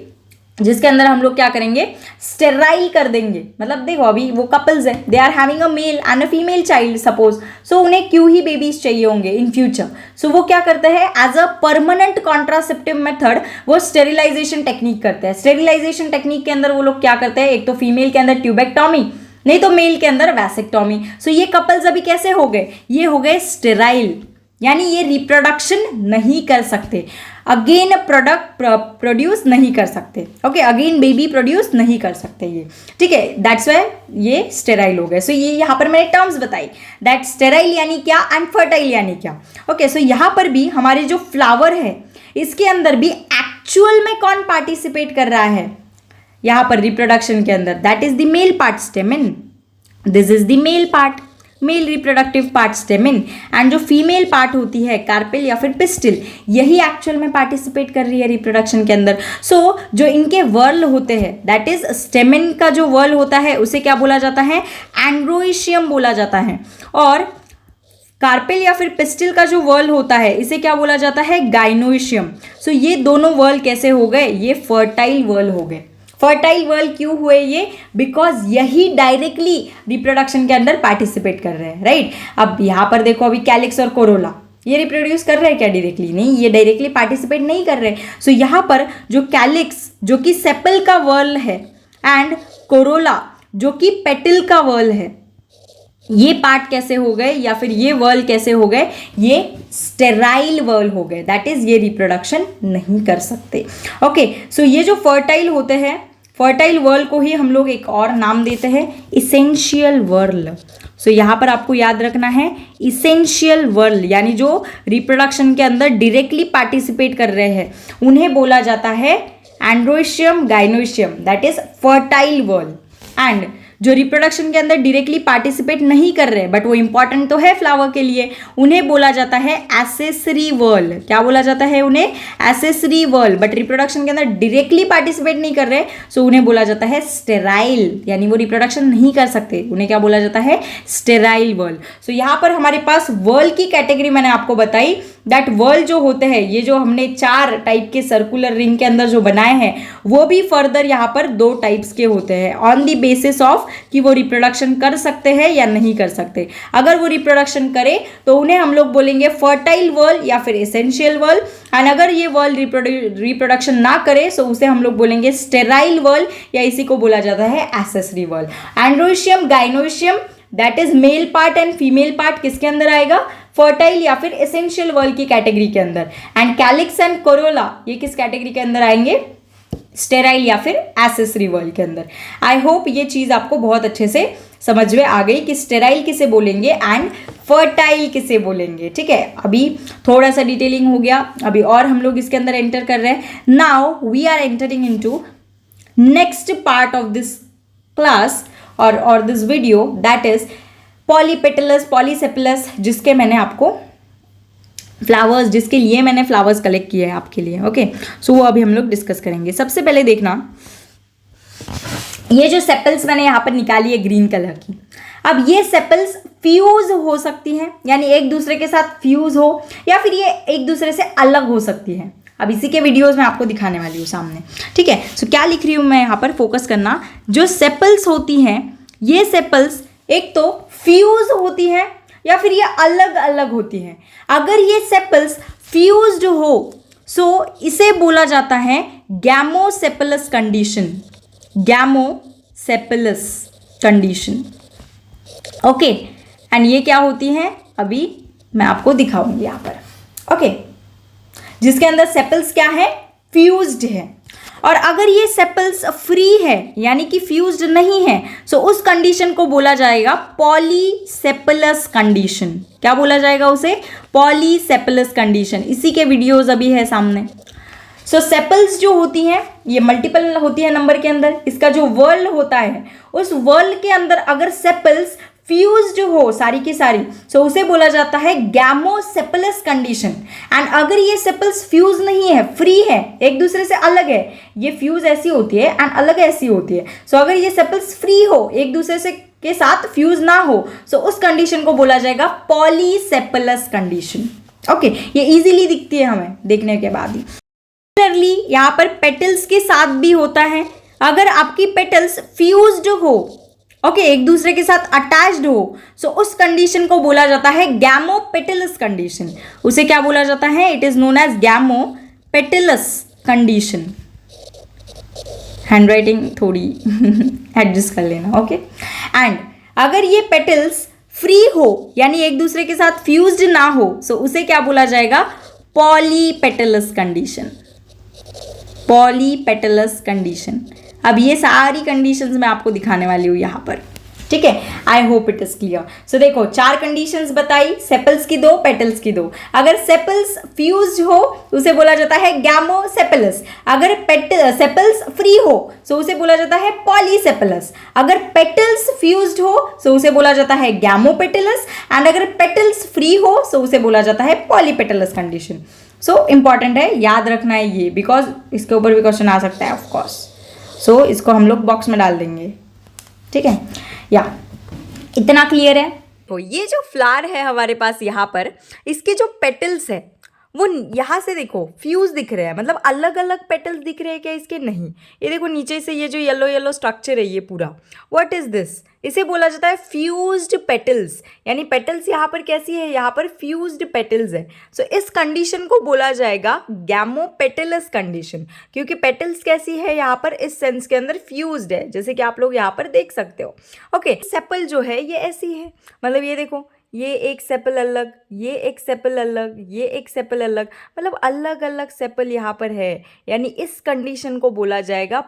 S1: जिसके अंदर हम लोग क्या करेंगे, स्टेराइल कर देंगे। मतलब देखो अभी वो कपल्स हैं, they are having a male and a female child suppose, so उन्हें क्यों ही बेबीज चाहिए होंगे इन फ्यूचर, सो वो क्या करते हैं as a permanent contraceptive method वो स्टेरिलाइजेशन टेक्निक करते हैं। स्टेरिलाइजेशन टेक्निक के अंदर वो लोग क्या करते हैं, एक तो फीमेल के अंदर ट्यूबेक्टॉमी, नहीं तो मेल के अंदर वैसेक्टॉमी। सो ये कपल्स अभी कैसे हो गए, ये हो गए स्टेराइल, यानी ये रिप्रोडक्शन नहीं कर सकते, अगेन प्रोडक्ट प्रोड्यूस नहीं कर सकते। ओके, अगेन बेबी प्रोड्यूस नहीं कर सकते ये, ठीक है, दैट्स वाई ये स्टेराइल हो गए। सो ये यहाँ पर मैंने टर्म्स बताई, दैट स्टेराइल यानी क्या एंड फर्टाइल यानी क्या। ओके, सो यहाँ पर भी हमारे जो फ्लावर है इसके अंदर भी एक्चुअल में कौन पार्टिसिपेट कर रहा है यहाँ पर रिप्रोडक्शन के अंदर, that is the male part stamen, this is the male part, male reproductive part stamen, and जो फीमेल पार्ट होती है कार्पेल या फिर पिस्टिल, यही एक्चुअल में पार्टिसिपेट कर रही है रिप्रोडक्शन के अंदर। सो जो इनके वर्ल होते हैं, दैट इज स्टेमिन का जो वर्ल होता है उसे क्या बोला जाता है, एंड्रोइशियम बोला जाता है, और कार्पेल या फिर पिस्टिल का जो वर्ल होता है इसे क्या बोला जाता है, गाइनोइशियम। सो ये दोनों वर्ल कैसे हो गए, ये फर्टाइल वर्ल हो गए। फर्टाइल वर्ल क्यों हुए ये, बिकॉज यही डायरेक्टली रिप्रोडक्शन के अंदर पार्टिसिपेट कर रहे हैं, राइट। अब यहाँ पर देखो अभी कैलिक्स और कोरोला ये रिप्रोड्यूस कर रहे हैं क्या डायरेक्टली, नहीं, ये डायरेक्टली पार्टिसिपेट नहीं कर रहे। सो यहाँ पर जो कैलिक्स जो कि सेपल का वर्ल है एंड कोरोला जो कि पेटल का वर्ल है, ये पार्ट कैसे हो गए या फिर ये वर्ल कैसे हो गए, ये स्टेराइल वर्ल हो गए, दैट इज ये रिप्रोडक्शन नहीं कर सकते। ओके, सो ये जो फर्टाइल होते हैं, फर्टाइल वर्ल को ही हम लोग एक और नाम देते हैं इसेंशियल वर्ल। सो यहाँ पर आपको याद रखना है इसेंशियल वर्ल, यानी जो रिप्रोडक्शन के अंदर डायरेक्टली पार्टिसिपेट कर रहे हैं उन्हें बोला जाता है androecium, gynoecium, that is fertile whorl. And जो रिप्रोडक्शन के अंदर डायरेक्टली पार्टिसिपेट नहीं कर रहे बट वो इंपॉर्टेंट तो है फ्लावर के लिए, उन्हें बोला जाता है एसेसरी वर्ल। क्या बोला जाता है उन्हें, एसेसरी वर्ल, बट रिप्रोडक्शन के अंदर डायरेक्टली पार्टिसिपेट नहीं कर रहे, सो उन्हें बोला जाता है स्टेराइल, यानी वो रिप्रोडक्शन नहीं कर सकते, उन्हें क्या बोला जाता है, स्टेराइल वर्ल। सो यहाँ पर हमारे पास वर्ल की कैटेगरी मैंने आपको बताई, दैट वर्ल जो होते हैं, ये जो हमने 4 टाइप के सर्कुलर रिंग के अंदर जो बनाए हैं वो भी फर्दर यहाँ पर 2 टाइप्स के होते हैं ऑन द बेसिस ऑफ कि वो रिप्रोडक्शन कर सकते हैं या नहीं कर सकते। अगर वो रिप्रोडक्शन करे तो उन्हें हम लोग बोलेंगे फर्टाइल वर्ल या फिर एसेंशियल वर्ल, एंड अगर ये वर्ल रिप्रोडक्शन ना करे तो उसे हम लोग बोलेंगे स्टेराइल वर्ल, या इसी को बोला जाता है accessory whorl. Androecium, gynoecium, that is male part and female part किसके अंदर आएगा, फर्टाइल या फिर एसेंशियल वर्ल की कैटेगरी के अंदर। एंड कैलिक्स एंड कोरोला ये किस कैटेगरी के अंदर आएंगे, स्टेराइल या फिर एसेसरी वर्ल के अंदर। आई होप ये चीज़ आपको बहुत अच्छे से समझ में आ गई कि स्टेराइल किसे बोलेंगे एंड फर्टाइल किसे बोलेंगे, ठीक है। अभी थोड़ा सा डिटेलिंग हो गया, अभी और हम लोग इसके अंदर एंटर कर रहे हैं। Now we are entering into next part of this class और this video, that is polypetalous, polysepalous, जिसके मैंने आपको फ्लावर्स, जिसके लिए मैंने फ्लावर्स कलेक्ट किए हैं आपके लिए। ओके, सो वो अभी हम लोग डिस्कस करेंगे। सबसे पहले देखना, ये जो सेपल्स मैंने यहाँ पर निकाली है ग्रीन कलर की, अब ये सेपल्स फ्यूज हो सकती हैं, यानी एक दूसरे के साथ फ्यूज हो, या फिर ये एक दूसरे से अलग हो सकती है। अब इसी के वीडियोस में आपको दिखाने वाली हूँ सामने, ठीक है। सो क्या लिख रही हूँ मैं यहाँ पर, फोकस करना। जो सेपल्स होती हैं, ये सेपल्स एक तो फ्यूज होती हैं या फिर ये अलग अलग होती हैं। अगर ये सेपल्स फ्यूज्ड हो सो इसे बोला जाता है gamosepalous condition, gamosepalous condition. Okay, and ये क्या होती हैं अभी मैं आपको दिखाऊंगी यहाँ पर। ओके, जिसके अंदर सेपल्स क्या है, फ्यूज्ड है। और अगर ये सेपल्स फ्री है यानी कि फ्यूज्ड नहीं है, सो उस कंडीशन को बोला जाएगा पॉलीसेपलस कंडीशन। क्या बोला जाएगा उसे, पॉलीसेपलस कंडीशन। इसी के वीडियोस अभी है सामने। सो सेपल्स जो होती हैं ये मल्टीपल होती है नंबर के अंदर। इसका जो वर्ल होता है उस वर्ल के अंदर अगर सेपल्स फ्यूज्ड हो सारी की सारी, सो उसे बोला जाता है गैमोसेपलस कंडीशन। एंड अगर ये सेपल्स फ्यूज नहीं है, फ्री है, एक दूसरे से अलग है, ये फ्यूज ऐसी होती है एंड अलग ऐसी होती है। सो अगर ये सेपल्स फ्री हो, एक दूसरे से के साथ फ्यूज ना हो, सो उस कंडीशन को बोला जाएगा पॉलीसेपलस कंडीशन। ओके, ये इजीली दिखती है हमें देखने के बाद ही। सिमिलरली यहाँ पर पेटल्स के साथ भी होता है। अगर आपकी पेटल्स फ्यूज्ड हो, ओके, एक दूसरे के साथ अटैच्ड हो, सो उस कंडीशन को बोला जाता है गैमोपेटलस कंडीशन। उसे क्या बोला जाता है? It is known as gamopetalous condition. Handwriting थोड़ी एडजस्ट कर लेना, ओके। एंड अगर ये पेटल्स फ्री हो, यानी एक दूसरे के साथ फ्यूज्ड ना हो, सो उसे क्या बोला जाएगा? Polypetalous condition. Polypetalous condition. अब ये सारी कंडीशंस मैं आपको दिखाने वाली हूँ यहाँ पर, ठीक है। I hope it is clear. So देखो, 4 कंडीशंस बताई, सेपल्स की 2, पेटल्स की 2। अगर सेपल्स फ्यूज्ड हो उसे बोला जाता है गैमोसेपलस। अगर सेपल्स फ्री हो सो उसे बोला जाता है पॉलीसेपलस। अगर पेटल्स फ्यूज्ड हो सो उसे बोला जाता है गैमोपेटलस। एंड अगर पेटल्स फ्री हो सो उसे बोला जाता है पॉलीपेटलस कंडीशन। सो इंपॉर्टेंट है, याद रखना है ये, बिकॉज इसके ऊपर भी क्वेश्चन आ सकता है ऑफकोर्स। सो इसको हम लोग बॉक्स में डाल देंगे, ठीक है। या इतना क्लियर है? तो ये जो फ्लावर है हमारे पास यहाँ पर, इसके जो पेटल्स है वो यहाँ से देखो फ्यूज दिख रहे हैं, मतलब अलग अलग पेटल्स दिख रहे हैं क्या इसके? नहीं। ये देखो नीचे से ये जो येलो येलो स्ट्रक्चर है ये पूरा, व्हाट इज दिस? इसे बोला जाता है फ्यूज्ड पेटल्स। यानी पेटल्स यहाँ पर कैसी है? यहाँ पर फ्यूज्ड पेटल्स है। सो इस कंडीशन को बोला जाएगा गैमोपेटलस कंडीशन, क्योंकि पेटल्स कैसी है यहाँ पर? इस सेंस के अंदर फ्यूज्ड है, जैसे कि आप लोग यहाँ पर देख सकते हो, ओके। सेपल जो है ये ऐसी है, मतलब ये देखो, ये एक सेपल अलग, ये एक सेपल अलग, ये एक सेपल अलग, मतलब अलग अलग सेपल यहाँ पर है। यानी इस कंडीशन को बोला जाएगा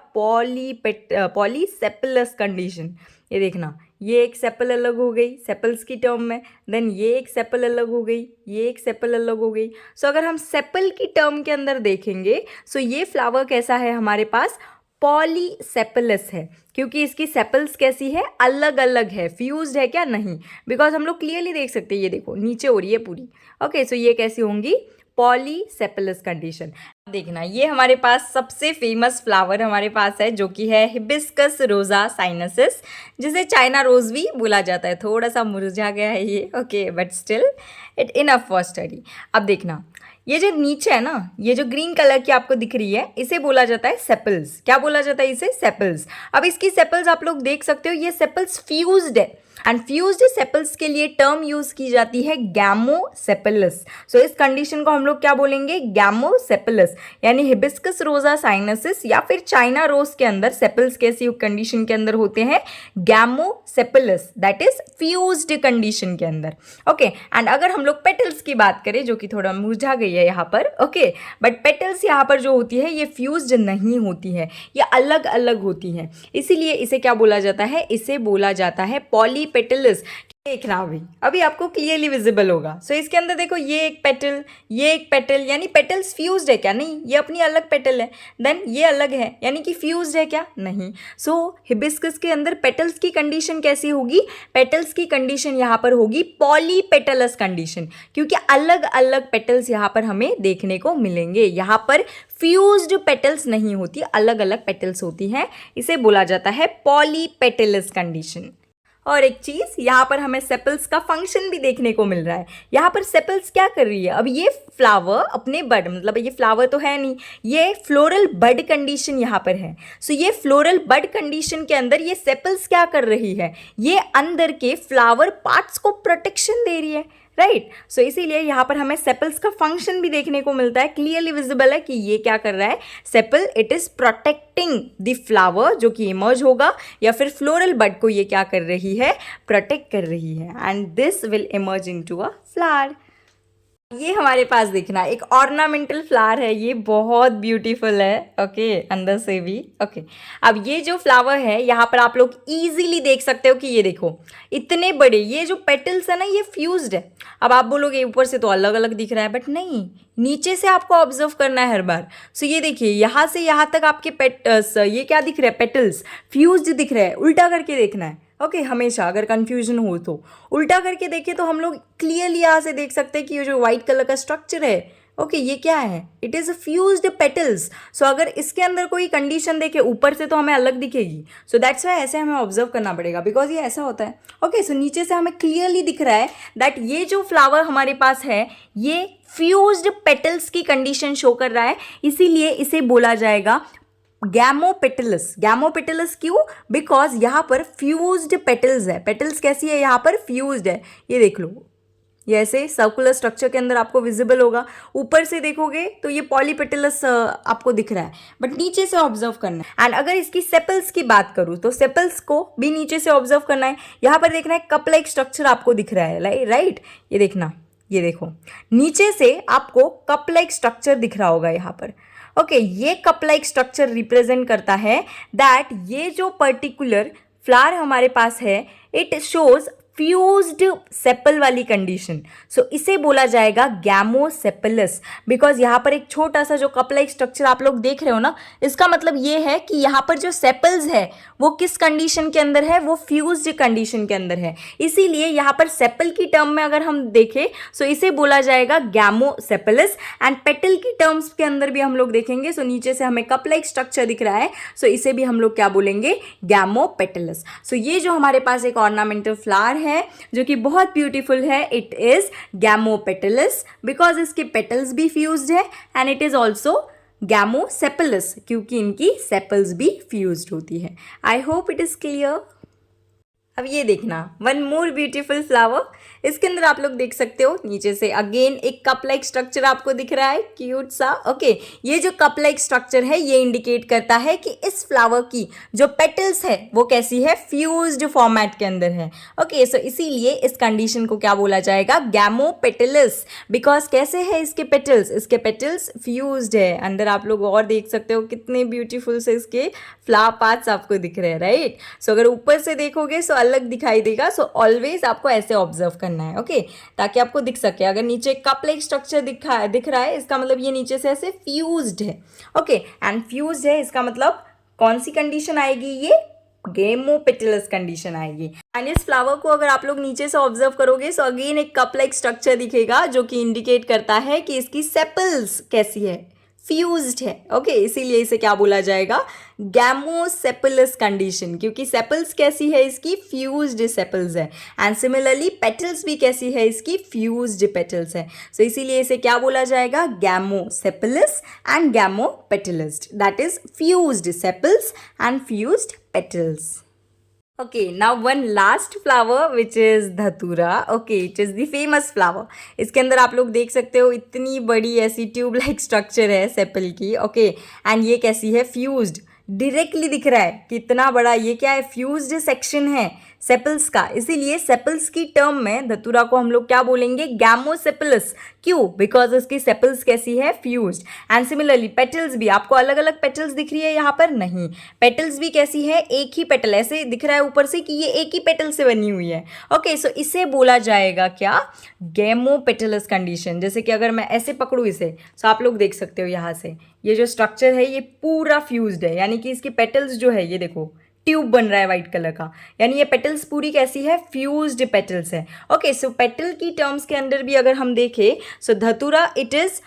S1: पॉलीसेपलस कंडीशन। ये देखना, ये एक सेपल अलग हो गई सेपल्स की टर्म में, देन ये एक सेपल अलग हो गई, ये एक सेपल अलग हो गई। सो अगर हम सेपल की टर्म के अंदर देखेंगे, सो ये फ्लावर कैसा है हमारे पास? पॉलीसेपलस है, क्योंकि इसकी सेपल्स कैसी है? अलग अलग है। फ्यूज्ड है क्या? नहीं, बिकॉज हम लोग क्लियरली देख सकते हैं, ये देखो नीचे हो रही है पूरी, ओके। सो ये कैसी होंगी? पॉलीसेपलस कंडीशन। देखना, ये हमारे पास सबसे फेमस फ्लावर हमारे पास है, जो कि है हिबिस्कस रोजा साइनेंसिस, जिसे चाइना रोज भी बोला जाता है। थोड़ा सा मुरझा गया है ये, okay, but still it enough for study. अब देखना, ये जो नीचे है ना, ये जो ग्रीन कलर की आपको दिख रही है, इसे बोला जाता है सेपल्स। क्या बोला जाता है इसे? सेपल्स। अब इसकी सेपल्स आप लोग देख सकते हो, ये सेपल्स फ्यूज्ड है, एंड फ्यूज्ड सेपल्स के लिए टर्म यूज की जाती है गैमोसेपलस। सो इस कंडीशन को हम लोग क्या बोलेंगे? गैमोसेपलस। यानी हिबिस्कस रोजा साइनेंसिस या फिर चाइना रोज के अंदर सेपल्स कैसी कंडीशन के अंदर होते हैं? Gamosepalous, that is fused condition के अंदर, ओके। एंड अगर हम लोग पेटल्स की बात करें, जो कि थोड़ा मुरझा गई है यहाँ पर, ओके, बट पेटल्स यहाँ पर जो होती है ये फ्यूज्ड नहीं होती है, ये अलग अलग होती हैं। इसीलिए इसे क्या बोला जाता है? इसे बोला जाता है पॉलीपेटलस। देखना, अभी आपको क्लियरली विजिबल होगा। सो इसके अंदर देखो, ये एक पेटल, ये एक पेटल, यानी पेटल्स फ्यूज्ड है क्या? नहीं, ये अपनी अलग पेटल है। देन ये अलग है, यानी कि फ्यूज्ड है क्या? नहीं। सो हिबिस्कस के अंदर पेटल्स की कंडीशन कैसी होगी? पेटल्स की कंडीशन यहाँ पर होगी पॉलीपेटलस कंडीशन, क्योंकि अलग अलग पेटल्स यहाँ पर हमें देखने को मिलेंगे। यहाँ पर फ्यूज्ड पेटल्स नहीं होती, अलग अलग पेटल्स होती हैं। इसे बोला जाता है पॉलीपेटलस कंडीशन। और एक चीज़, यहाँ पर हमें सेपल्स का फंक्शन भी देखने को मिल रहा है। यहाँ पर सेपल्स क्या कर रही है? अब ये फ्लावर अपने बड, मतलब ये फ्लावर तो है नहीं, ये फ्लोरल बड कंडीशन यहाँ पर है। सो ये फ्लोरल बड कंडीशन के अंदर ये सेपल्स क्या कर रही है? ये अंदर के फ्लावर पार्ट्स को प्रोटेक्शन दे रही है, राइट। सो इसीलिए यहाँ पर हमें सेपल्स का फंक्शन भी देखने को मिलता है। क्लियरली विजिबल है कि ये क्या कर रहा है? Sepal, it is protecting the flower जो कि इमर्ज होगा, या फिर फ्लोरल बड को ये क्या कर रही है? प्रोटेक्ट कर रही है, and this will emerge into a flower. ये हमारे पास देखना एक ऑर्नामेंटल फ्लावर है, ये बहुत ब्यूटीफुल है, ओके, अंदर से भी, ओके। अब ये जो फ्लावर है यहाँ पर आप लोग इजीली देख सकते हो कि ये देखो इतने बड़े ये जो पेटल्स है ना, ये फ्यूज्ड है। अब आप बोलोगे ऊपर से तो अलग अलग दिख रहा है, बट नहीं, नीचे से आपको ऑब्जर्व करना है हर बार। सो ये देखिए, यहाँ से यहाँ तक आपके ये क्या दिख रहा है? पेटल्स फ्यूज्ड दिख रहा है। उल्टा करके देखना है, ओके, हमेशा अगर कंफ्यूजन हो तो उल्टा करके देखें तो हम लोग क्लियरली यहाँ से देख सकते हैं कि ये जो व्हाइट कलर का स्ट्रक्चर है, ओके ये क्या है? It is fused petals. So अगर इसके अंदर कोई कंडीशन देखे ऊपर से तो हमें अलग दिखेगी. सो दैट्स वाई ऐसे हमें ऑब्जर्व करना पड़ेगा बिकॉज ये ऐसा होता है. ओके सो नीचे से हमें क्लियरली दिख रहा है दैट ये जो फ्लावर हमारे पास है ये फ्यूज्ड पेटल्स की कंडीशन शो कर रहा है, इसीलिए इसे बोला जाएगा गैमोपेटलस. गैमोपेटलस क्यों? बिकॉज यहाँ पर फ्यूज्ड पेटल्स है. पेटल्स कैसी है? यहाँ पर फ्यूज्ड है. ये देख लो, ये ऐसे सर्कुलर स्ट्रक्चर के अंदर आपको विजिबल होगा. ऊपर से देखोगे तो ये पॉलीपेटलस आपको दिख रहा है, बट नीचे से ऑब्जर्व करना है. एंड अगर इसकी सेपल्स की बात करूँ तो सेपल्स को भी नीचे से ऑब्जर्व करना है. यहाँ पर देखना है कप लाइक स्ट्रक्चर आपको दिख रहा है, राइट. ये देखना, ये देखो नीचे से आपको कप लाइक स्ट्रक्चर दिख रहा होगा यहाँ पर. ओके ये कप लाइक स्ट्रक्चर रिप्रेजेंट करता है दैट ये जो पर्टिकुलर फ्लावर हमारे पास है इट शोज फ्यूज्ड सेपल वाली कंडीशन. सो इसे बोला जाएगा गैमोसेपलस. बिकॉज यहाँ पर एक छोटा सा जो कप लाइक स्ट्रक्चर आप लोग देख रहे हो ना, इसका मतलब ये है कि यहाँ पर जो सेपल्स है वो किस कंडीशन के अंदर है? वो फ्यूज्ड कंडीशन के अंदर है. इसीलिए यहाँ पर सेपल की टर्म में अगर हम देखें सो इसे बोला जाएगा गैमोसेपलस. एंड पेटल की टर्म्स के अंदर भी हम लोग देखेंगे. सो नीचे से हमें कप लाइक स्ट्रक्चर दिख रहा है, सो इसे भी हम लोग क्या बोलेंगे? गैमोपेटलस. सो ये जो हमारे पास एक ऑर्नामेंटल फ्लावर है जो कि बहुत ब्यूटीफुल है, इट इज गैमोपेटलस बिकॉज इसके पेटल्स भी फ्यूज्ड है. And it is also gamosepalous क्योंकि इनकी सेपल्स भी फ्यूज्ड होती है. I hope it is clear. अब ये देखना वन मोर ब्यूटीफुल फ्लावर. इसके अंदर आप लोग देख सकते हो नीचे से अगेन एक कप लाइक स्ट्रक्चर आपको दिख रहा है, क्यूट सा. ओके ये जो कप लाइक स्ट्रक्चर है ये इंडिकेट करता है कि इस फ्लावर की जो पेटल्स है वो कैसी है? फ्यूज्ड फॉर्मेट के अंदर है. ओके सो इसीलिए इस कंडीशन को क्या बोला जाएगा? गैमोपेटलस. बिकॉज कैसे है इसके पेटल्स? इसके पेटल्स फ्यूज्ड है. अंदर आप लोग और देख सकते हो कितने ब्यूटीफुल से इसके फ्लावर पार्ट्स आपको दिख रहे हैं, राइट. सो अगर ऊपर से देखोगे सो अलग दिखाई देगा. सो ऑलवेज आपको ऐसे ऑब्जर्व करना है, ओके ताकि आपको दिख सके. अगर नीचे कप लाइक स्ट्रक्चर दिख रहा है इसका मतलब ये नीचे से ऐसे फ्यूज्ड है. ओके एंड फ्यूज्ड है इसका मतलब कौन सी कंडीशन आएगी? ये गैमोपेटलस कंडीशन आएगी. एंड इस फ्लावर को अगर आप लोग नीचे से ऑब्जर्व करोगे सो अगेन एक कप लाइक स्ट्रक्चर दिखेगा जो कि इंडिकेट करता है कि इसकी सेपल्स कैसी है? फ्यूज्ड है. ओके इसीलिए इसे क्या बोला जाएगा? गैमोसेपलस कंडीशन क्योंकि सेपल्स कैसी है इसकी? फ्यूज्ड सेपल्स है. एंड सिमिलरली पेटल्स भी कैसी है इसकी? फ्यूज्ड पेटल्स है. सो इसीलिए इसे क्या बोला जाएगा? Gamosepalous and gamopetalous. That is fused sepals and fused petals. Okay, now one last flower which is धतूरा. Okay, it is the famous flower. इसके अंदर आप लोग देख सकते हो इतनी बड़ी ऐसी ट्यूब लाइक स्ट्रक्चर है सेपल की. ओके एंड ये कैसी है? फ्यूज्ड. डायरेक्टली दिख रहा है कितना बड़ा ये क्या है? फ्यूज्ड सेक्शन है सेपल्स का. इसीलिए सेपल्स की टर्म में धतूरा को हम लोग क्या बोलेंगे? गैमोसेपलस. क्यों? बिकॉज उसकी सेपल्स कैसी है? फ्यूज्ड. एंड सिमिलरली पेटल्स भी आपको अलग अलग पेटल्स दिख रही है यहाँ पर? नहीं, पेटल्स भी कैसी है? एक ही पेटल. ऐसे दिख रहा है ऊपर से कि ये एक ही पेटल से बनी हुई है. ओके सो इसे बोला जाएगा क्या? Gamopetalous condition. जैसे कि अगर मैं ऐसे पकड़ूँ इसे सो आप लोग देख सकते हो यहाँ से ये जो स्ट्रक्चर है ये पूरा फ्यूज्ड है. यानी कि इसकी पेटल्स जो है ये देखो ट्यूब बन रहा है वाइट कलर का. यानी ये पेटल्स पूरी कैसी है? फ्यूज्ड पेटल्स है. ओके सो पेटल की टर्म्स के अंदर भी अगर हम देखें सो धतूरा इट इज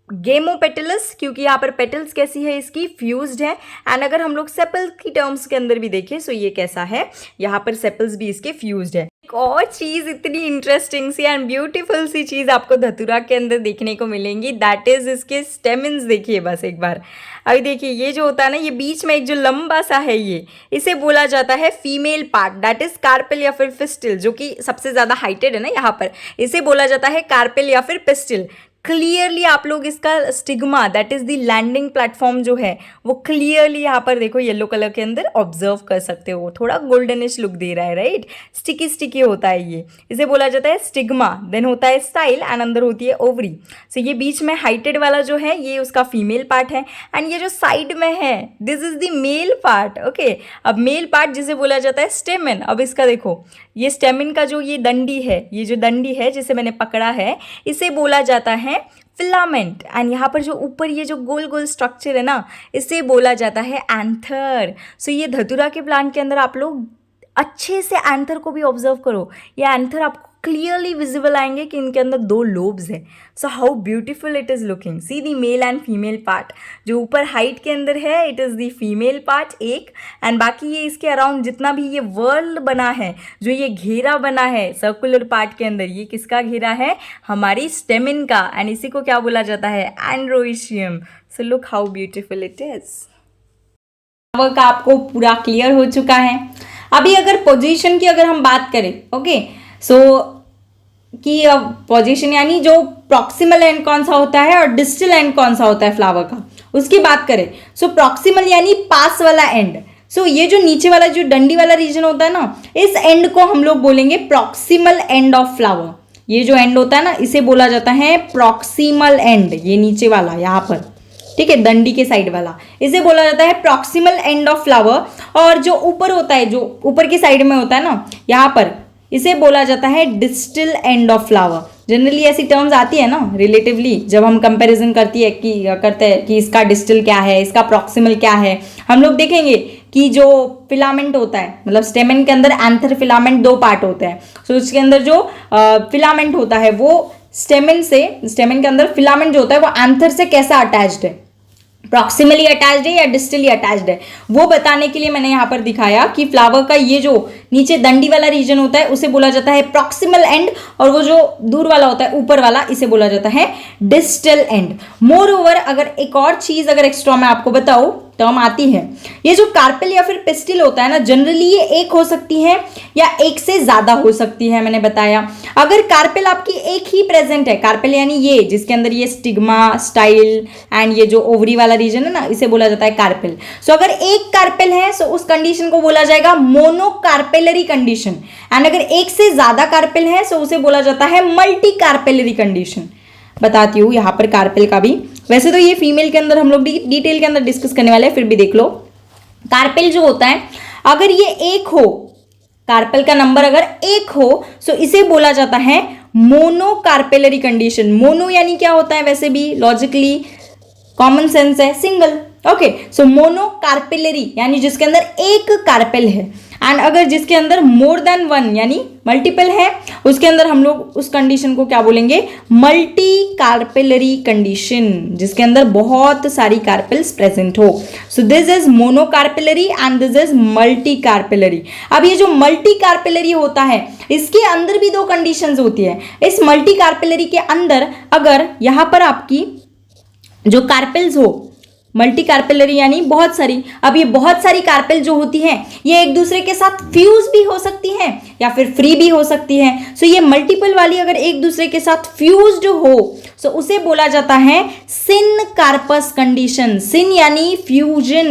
S1: गैमोपेटलस क्योंकि यहाँ पर पेटल्स कैसी है इसकी? फ्यूज्ड है. एंड अगर हम लोग सेपल्स की टर्म्स के अंदर भी देखें सो ये कैसा है? यहाँ पर सेपल्स भी इसके फ्यूज्ड है. एक और चीज़ इतनी इंटरेस्टिंग सी एंड ब्यूटीफुल सी चीज़ आपको धतूरा के अंदर देखने को मिलेंगी, दैट इज इसके स्टेमिन्स. देखिए बस एक बार. अभी देखिए ये जो होता है ना ये बीच में एक जो लंबा सा है ये इसे बोला जाता है female part. That is carpel या फिर पिस्टिल जो कि सबसे ज़्यादा हाइटेड है ना यहाँ पर. इसे बोला जाता है कार्पेल या फिर पिस्टिल. क्लियरली आप लोग इसका stigma that is the landing platform जो है वो क्लियरली यहाँ पर देखो येलो कलर के अंदर ऑब्जर्व कर सकते हो. थोड़ा गोल्डनिश लुक दे रहा है, राइट. स्टिकी स्टिकी होता है ये. इसे बोला जाता है स्टिग्मा. देन होता है स्टाइल एंड अंदर होती है ओवरी. सो ये बीच में हाइटेड वाला जो है ये उसका फीमेल पार्ट है. एंड ये जो साइड में है this is the male part. Okay अब मेल पार्ट जिसे बोला जाता है स्टेमन. अब इसका देखो ये स्टेमिन का जो ये डंडी है, ये जो डंडी है जिसे मैंने पकड़ा है इसे बोला जाता है फिलामेंट. एंड यहाँ पर जो ऊपर ये जो गोल गोल स्ट्रक्चर है ना इसे बोला जाता है एंथर. सो ये धतूरा के प्लांट के अंदर आप लोग अच्छे से एंथर को भी ऑब्जर्व करो. ये एंथर आपको क्लियरली विजिबल आएंगे कि इनके अंदर 2 लोब्स है. So how beautiful it is looking. See the male and female part. जो ऊपर हाइट के अंदर है it is the female part एक, एंड बाकी ये इसके अराउंड जितना भी ये वर्ल्ड बना है, जो ये घेरा बना है सर्कुलर पार्ट के अंदर, ये किसका घेरा है? हमारी स्टेमिन का. एंड इसी को क्या बोला जाता है? Androecium. So look how beautiful it is. Flower का आपको पूरा क्लियर हो चुका है. अभी अगर पोजीशन की अगर हम बात करें, ओके, सो कि पोजीशन यानी जो प्रॉक्सिमल एंड कौन सा होता है और डिस्टल एंड कौन सा होता है फ्लावर का, उसकी बात करें. सो प्रॉक्सिमल यानी पास वाला एंड. सो ये जो नीचे वाला जो डंडी वाला रीजन होता है ना, इस एंड को हम लोग बोलेंगे प्रॉक्सिमल एंड ऑफ फ्लावर. ये जो एंड होता है ना, इसे बोला जाता है प्रॉक्सिमल एंड. ये नीचे वाला यहाँ पर, ठीक है, डंडी के साइड वाला, इसे बोला जाता है प्रॉक्सिमल एंड ऑफ फ्लावर. और जो ऊपर होता है, जो ऊपर की साइड में होता है ना यहाँ पर, इसे बोला जाता है distal end of flower. Generally ऐसी टर्म्स आती है ना रिलेटिवली, जब हम कंपैरिजन करते हैं कि इसका डिस्टल क्या है, इसका प्रॉक्सिमल क्या है. हम लोग देखेंगे कि जो फिलामेंट होता है, मतलब स्टेमन के अंदर एंथर फिलामेंट 2 पार्ट होते हैं. सो उसके अंदर जो फिलामेंट होता है वो स्टेमन के अंदर फिलामेंट जो होता है वो एंथर से कैसा अटैच्ड है, प्रॉक्सिमली अटैच्ड है या डिस्टली अटैच्ड है, वो बताने के लिए मैंने यहाँ पर दिखाया कि फ्लावर का ये जो नीचे डंडी वाला रीजन होता है उसे बोला जाता है प्रॉक्सिमल एंड, और वो जो दूर वाला होता है ऊपर वाला, इसे बोला जाता है डिस्टल एंड. मोर ओवर, अगर एक और चीज अगर एक्स्ट्रा मैं आपको बताऊं, टर्म आती है, ये जो कार्पेल या फिर पिस्टिल होता है ना, जनरली ये एक हो सकती है या एक से ज्यादा हो सकती है. मैंने बताया अगर कार्पेल आपकी एक ही प्रेजेंट है, कार्पेल यानी ये जिसके अंदर ये स्टिग्मा, स्टाइल एंड ये जो ओवरी वाला रीजन है ना, इसे बोला जाता है कार्पेल. सो अगर एक कार्पेल है सो उस कंडीशन को बोला जाएगा मोनोकार्पेलरी कंडीशन. एंड अगर एक से ज्यादा कार्पेल है सो उसे बोला जाता है मल्टी कार्पेलरी कंडीशन. बताती हूँ यहाँ पर कार्पेल का भी. वैसे तो ये फीमेल के अंदर हम लोग डिटेल के अंदर डिस्कस करने वाले हैं, फिर भी देख लो. कार्पेल जो होता है, अगर ये एक हो, कार्पेल का नंबर अगर 1 हो, सो इसे बोला जाता है मोनोकार्पेलरी कंडीशन. मोनो यानी क्या होता है, वैसे भी लॉजिकली कॉमन सेंस है, सिंगल. ओके, सो मोनोकार्पेलरी यानी जिसके अंदर एक कार्पेल है. एंड अगर जिसके अंदर मोर देन 1 यानी मल्टीपल है, उसके अंदर हम लोग उस कंडीशन को क्या बोलेंगे? मल्टी कार्पेलरी कंडीशन, जिसके अंदर बहुत सारी कार्पेल्स प्रेजेंट हो. So this is monocarpellary and this is multi carpellary. अब ये जो मल्टी कार्पेलरी होता है, इसके अंदर भी 2 कंडीशंस होती है. इस मल्टी कार्पेलरी के अंदर अगर यहां पर आपकी जो कार्पेल्स हो, मल्टी कार्पेलरी यानी बहुत सारी, अब ये बहुत सारी कार्पेल जो होती हैं ये एक दूसरे के साथ फ्यूज भी हो सकती हैं या फिर फ्री भी हो सकती हैं. सो ये मल्टीपल वाली अगर एक दूसरे के साथ फ्यूज्ड हो सो उसे बोला जाता है सिन कार्पस कंडीशन. सिन यानी fusion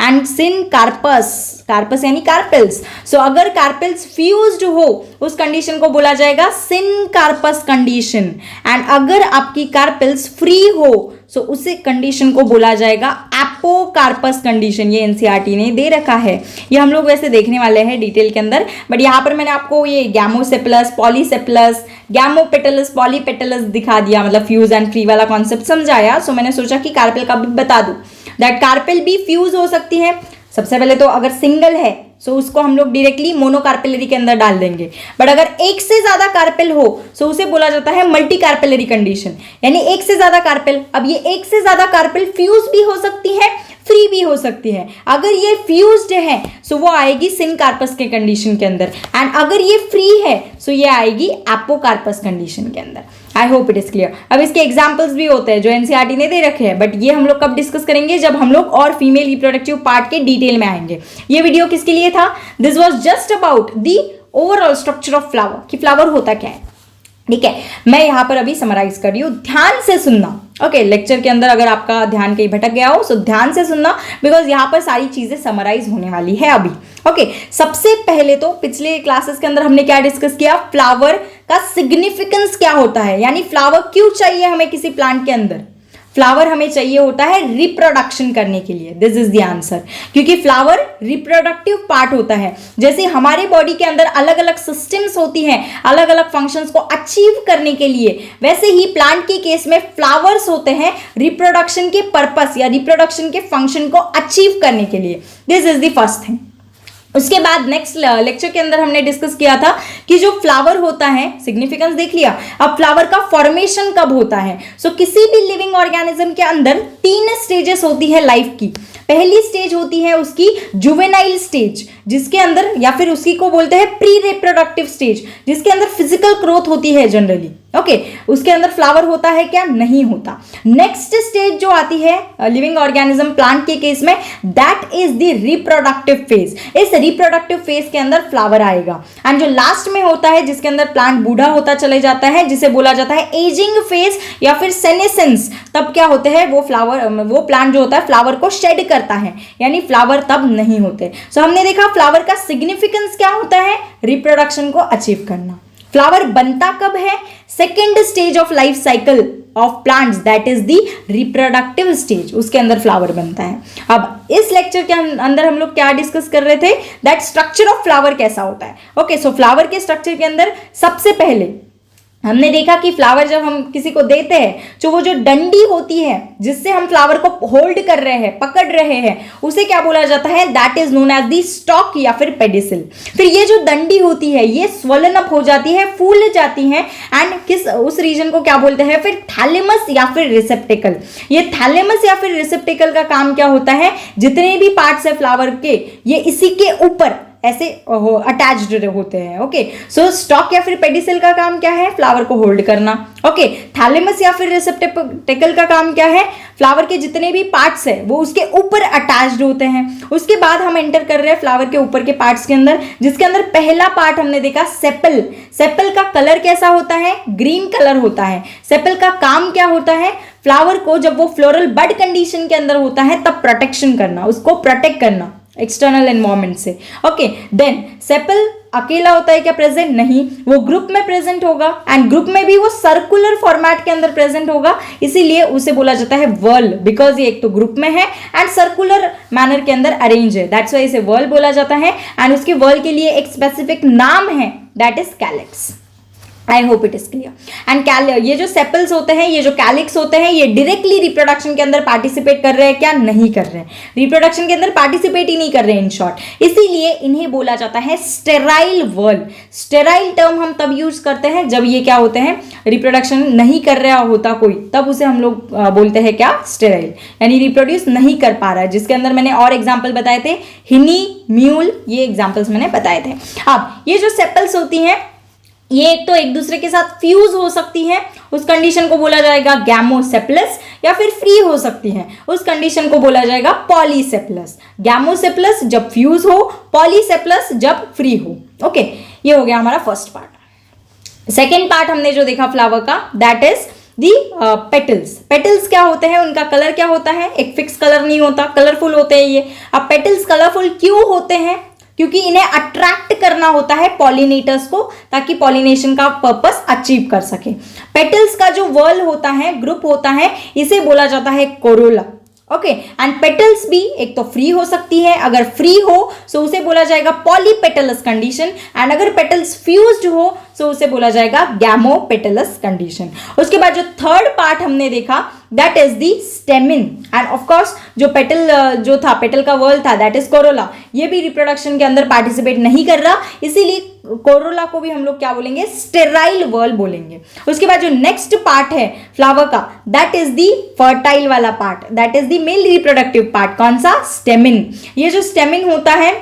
S1: and syn carpous, carpous यानी कार्पेल्स. सो अगर कार्पेल्स फ्यूज्ड हो उस कंडीशन को बोला जाएगा सिन कार्पस कंडीशन. एंड अगर आपकी कार्पेल्स फ्री हो सो उसे कंडीशन को बोला जाएगा एपोकार्पस कंडीशन. ये एनसीईआरटी ने दे रखा है, ये हम लोग वैसे देखने वाले हैं डिटेल के अंदर, बट यहाँ पर मैंने आपको ये गैमोसेप्लस, पॉलीसेप्लस, गैमोपेटलस, पॉलीपेटलस दिखा दिया, मतलब फ्यूज एंड फ्री वाला कॉन्सेप्ट समझाया. सो मैंने सोचा कि कार्पेल का भी बता दूं दैट कार्पेल भी फ्यूज हो सकती है. सबसे पहले तो अगर सिंगल है सो उसको हम लोग डायरेक्टली मोनोकार्पेलरी के अंदर डाल देंगे, बट अगर एक से ज्यादा कार्पेल हो सो उसे बोला जाता है मल्टी कार्पेलरी कंडीशन, यानी एक से ज्यादा कार्पेल. अब ये एक से ज्यादा कार्पेल फ्यूज भी हो सकती है, फ्री भी हो सकती है. अगर ये फ्यूज्ड है सो वो आएगी सिन कार्पस के कंडीशन के अंदर, एंड अगर ये फ्री है सो ये आएगी एपोकार्पस कंडीशन के अंदर. आई होप इट इज क्लियर. अब इसके एग्जाम्पल्स भी होते हैं जो एनसीईआरटी ने दे रखे हैं, बट ये हम लोग कब डिस्कस करेंगे? जब हम लोग और फीमेल रिप्रोडक्टिव पार्ट के डिटेल में आएंगे. ये वीडियो किसके लिए था? This was just about the overall structure of flower, कि फ्लावर होता क्या है. ठीक है, मैं यहाँ पर अभी समराइज कर रही हूँ, ध्यान से सुनना. ओके, लेक्चर के अंदर अगर आपका ध्यान कहीं भटक गया हो सो ध्यान से सुनना, बिकॉज यहाँ पर सारी चीजें समराइज होने वाली है अभी. ओके, सबसे पहले तो पिछले क्लासेस के अंदर हमने क्या डिस्कस किया? फ्लावर का सिग्निफिकेंस क्या होता है, यानी फ्लावर क्यों चाहिए हमें किसी प्लांट के अंदर. फ्लावर हमें चाहिए होता है रिप्रोडक्शन करने के लिए. दिस इज द आंसर, क्योंकि फ्लावर रिप्रोडक्टिव पार्ट होता है. जैसे हमारे बॉडी के अंदर अलग अलग सिस्टम्स होती हैं अलग अलग फंक्शंस को अचीव करने के लिए, वैसे ही प्लांट के केस में फ्लावर्स होते हैं रिप्रोडक्शन के पर्पस या रिप्रोडक्शन के फंक्शन को अचीव करने के लिए. This is the first thing. उसके बाद नेक्स्ट लेक्चर के अंदर हमने डिस्कस किया था कि जो फ्लावर होता है, सिग्निफिकेंस देख लिया। अब फ्लावर का फॉर्मेशन कब होता है? सो किसी भी लिविंग ऑर्गेनिज्म के अंदर 3 स्टेजेस होती है लाइफ की। पहली स्टेज होती है उसकी जुवेनाइल स्टेज, जिसके अंदर, या फिर उसी को बोलते हैं प्री रिप्रोडक्टिव स्टेज, जिसके अंदर फिजिकल ग्रोथ होती है जनरली। ओके, उसके अंदर फ्लावर होता है क्या? नहीं होता। नेक्स्ट स्टेज जो आती है लिविंग ऑर्गेनिज्म प्लांट के केस में, that is the reproductive phase. इस रिप्रोडक्टिव फेज के अंदर फ्लावर आएगा। एंड जो लास्ट में होता है, जिसके अंदर प्लांट बूढ़ा होता चले जाता है, जिसे बोला जाता है एजिंग फेज या फिर सेनेसेंस, तब क्या होते हैं वो प्लांट जो होता है फ्लावर को शेड करता है, यानी फ्लावर तब नहीं होते। सो हमने देखा फ्लावर का सिग्निफिकेंस क्या होता है? रिप्रोडक्शन को अचीव करना। फ्लावर बनता कब है? Second stage of life cycle of plants, that is the reproductive stage, उसके अंदर फ्लावर बनता है। अब इस लेक्चर के अंदर हम लोग क्या डिस्कस कर रहे थे? दैट स्ट्रक्चर ऑफ फ्लावर कैसा होता है। ओके, सो फ्लावर के स्ट्रक्चर के अंदर सबसे पहले हमने देखा कि फ्लावर जब हम किसी को देते हैं, तो वो जो डंडी होती है जिससे हम फ्लावर को होल्ड कर रहे हैं, पकड़ रहे हैं, उसे क्या बोला जाता है? That is known as the stalk या फिर पेडिसिल। फिर ये जो डंडी होती है ये स्वलन अप हो जाती है, फूल जाती है, एंड उस रीजन को क्या बोलते हैं? फिर थैलेमस या फिर रिसेप्टिकल। ये थैलेमस या फिर रिसेप्टिकल का काम क्या होता है? जितने भी पार्ट्स है फ्लावर के, ये इसी के ऊपर ऐसे अटैच्ड होते हैं। ओके, सो स्टॉक या फिर पेडिसिल का काम क्या है? फ्लावर को होल्ड करना। ओके, थैलेमस या फिर रिसेप्टेकल का काम क्या है? फ्लावर के जितने भी पार्ट्स है वो उसके ऊपर अटैच्ड होते हैं। उसके बाद हम एंटर कर रहे हैं फ्लावर के ऊपर के पार्ट्स के अंदर, जिसके अंदर पहला पार्ट हमने देखा सेपल। सेपल का कलर कैसा होता है? ग्रीन कलर होता है। सेपल का काम क्या होता है? फ्लावर को जब वो फ्लोरल बड कंडीशन के अंदर होता है तब प्रोटेक्शन करना, उसको प्रोटेक्ट करना एक्सटर्नल एनवायरमेंट से। ओके, देन सेपल अकेला होता है क्या प्रेजेंट? नहीं, वो ग्रुप में प्रेजेंट होगा, एंड ग्रुप में भी वो सर्कुलर फॉर्मेट के अंदर प्रेजेंट होगा, इसीलिए उसे बोला जाता है वर्ल, बिकॉज ये एक तो ग्रुप में है एंड सर्कुलर मैनर के अंदर अरेंज है, दैट्स वाई इसे वर्ल बोला जाता है। एंड उसके वर्ल के लिए एक स्पेसिफिक नाम है, that is calyx. I hope it is clear. And ये जो सेपल्स होते हैं, ये जो कैलिक्स होते हैं, ये डायरेक्टली रिप्रोडक्शन के अंदर पार्टिसिपेट कर रहे हैं क्या? नहीं कर रहे हैं, रिप्रोडक्शन के अंदर पार्टिसिपेट ही नहीं कर रहे हैं इन शॉर्ट, इसीलिए इन्हें बोला जाता है स्टेराइल वर्ल। स्टेराइल टर्म हम तब यूज करते हैं जब ये क्या होते हैं? रिप्रोडक्शन नहीं कर रहा होता कोई, तब उसे हम लोग बोलते हैं क्या? स्टेराइल, यानी रिप्रोड्यूस नहीं कर पा रहा है, जिसके अंदर मैंने और एग्जाम्पल बताए थे, हिनी, म्यूल, ये एग्जाम्पल्स मैंने बताए थे। अब ये जो सेपल्स होती हैं, ये एक तो एक दूसरे के साथ फ्यूज हो सकती है, उस कंडीशन को बोला जाएगा गैमोसेप्लस, या फिर फ्री हो सकती है, उस कंडीशन को बोला जाएगा पॉलीसेप्लस। गैमोसेप्लस जब फ्यूज हो, पॉलीसेप्लस जब फ्री हो। ओके, ये हो गया हमारा फर्स्ट पार्ट। सेकेंड पार्ट हमने जो देखा फ्लावर का, that is the petals. Petals क्या होते हैं? उनका कलर क्या होता है? एक फिक्स कलर नहीं होता, कलरफुल होते हैं ये। अब पेटल्स कलरफुल क्यों होते हैं? क्योंकि इन्हें अट्रैक्ट करना होता है पॉलिनेटर्स को, ताकि पॉलिनेशन का पर्पस अचीव कर सके। पेटल्स का जो वर्ल होता है, ग्रुप होता है, इसे बोला जाता है कोरोला। ओके, एंड पेटल्स भी एक तो फ्री हो सकती है, अगर फ्री हो तो उसे बोला जाएगा पॉलीपेटलस कंडीशन, एंड अगर पेटल्स फ्यूज्ड हो तो उसे बोला जाएगा गैमोपेटलस कंडीशन। उसके बाद जो थर्ड पार्ट हमने देखा, that is the stamen, end of course जो पेटल जो था, पेटल का वर्ल था, दैट इज कोरोला, ये भी रिप्रोडक्शन के अंदर पार्टिसिपेट नहीं कर रहा, इसीलिए कोरोला को भी हम लोग क्या बोलेंगे? स्टेराइल वर्ल बोलेंगे। उसके बाद जो नेक्स्ट पार्ट है फ्लावर का, दैट इज दी फर्टाइल वाला part, that is the male reproductive part. कौन सा? स्टेमिन। ये जो स्टेमिन होता है,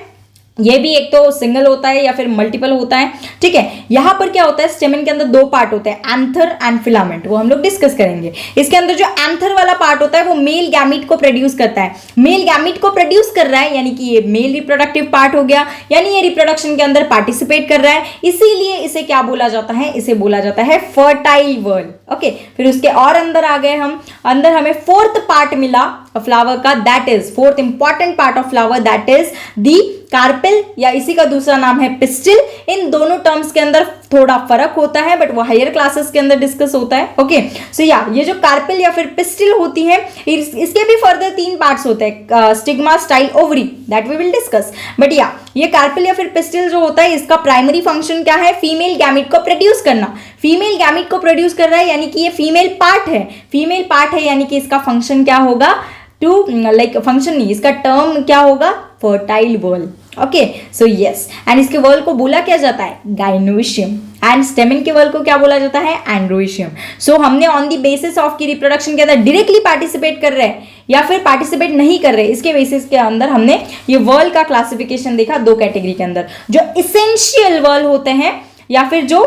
S1: ये भी एक तो सिंगल होता है या फिर मल्टीपल होता है। ठीक है, यहां पर क्या होता है? स्टेमिन के अंदर दो पार्ट होते हैं, एंथर एंड फिलामेंट, वो हम लोग डिस्कस करेंगे। इसके अंदर जो एंथर वाला पार्ट होता है वो मेल गैमीट को प्रोड्यूस करता है। मेल गैमीट को प्रोड्यूस कर रहा है, यानी कि ये मेल रिप्रोडक्टिव पार्ट हो गया, यानी ये रिप्रोडक्शन के अंदर पार्टिसिपेट कर रहा है, इसीलिए इसे क्या बोला जाता है? इसे बोला जाता है फर्टाइल वर्ल। ओके, फिर उसके और अंदर आ गए हम, अंदर हमें फोर्थ पार्ट मिला फ्लावर का, that is fourth important part of flower, that is the carpel, या इसी का दूसरा नाम है पिस्टिल। इन दोनों टर्म्स के अंदर थोड़ा फर्क होता है, बट वो हायर क्लासेस के अंदर डिस्कस होता है। ओके, सो या ये जो कार्पेल या फिर पिस्टिल होती है, इसके भी फर्दर 3 पार्ट्स होते हैं, stigma, style, ovary, that we will discuss. But या ये कार्पेल या फिर पिस्टिल जो होता है, इसका प्राइमरी फंक्शन क्या है? फीमेल गैमीट को प्रोड्यूस करना। फीमेल गैमीट को प्रोड्यूस कर रहा है, यानी कि ये फीमेल पार्ट है। फीमेल पार्ट है, यानी कि इसका फंक्शन क्या होगा? टू लाइक फंक्शन नहीं, इसका टर्म क्या होगा? Fertile whorl. Okay so yes, and इसके वर्ल को बोला क्या जाता है, गाइनोशियम, एंड स्टेमन के वर्ल को क्या बोला जाता है, एंड्रोशियम। सो हमने ऑन द बेसिस ऑफ की रिप्रोडक्शन के अंदर डायरेक्टली पार्टिसिपेट कर रहे हैं या फिर पार्टिसिपेट नहीं कर रहे, इसके बेसिस के अंदर हमने ये वर्ल का क्लासिफिकेशन देखा दो कैटेगरी के अंदर, जो इसेंशियल वर्ल होते हैं या फिर जो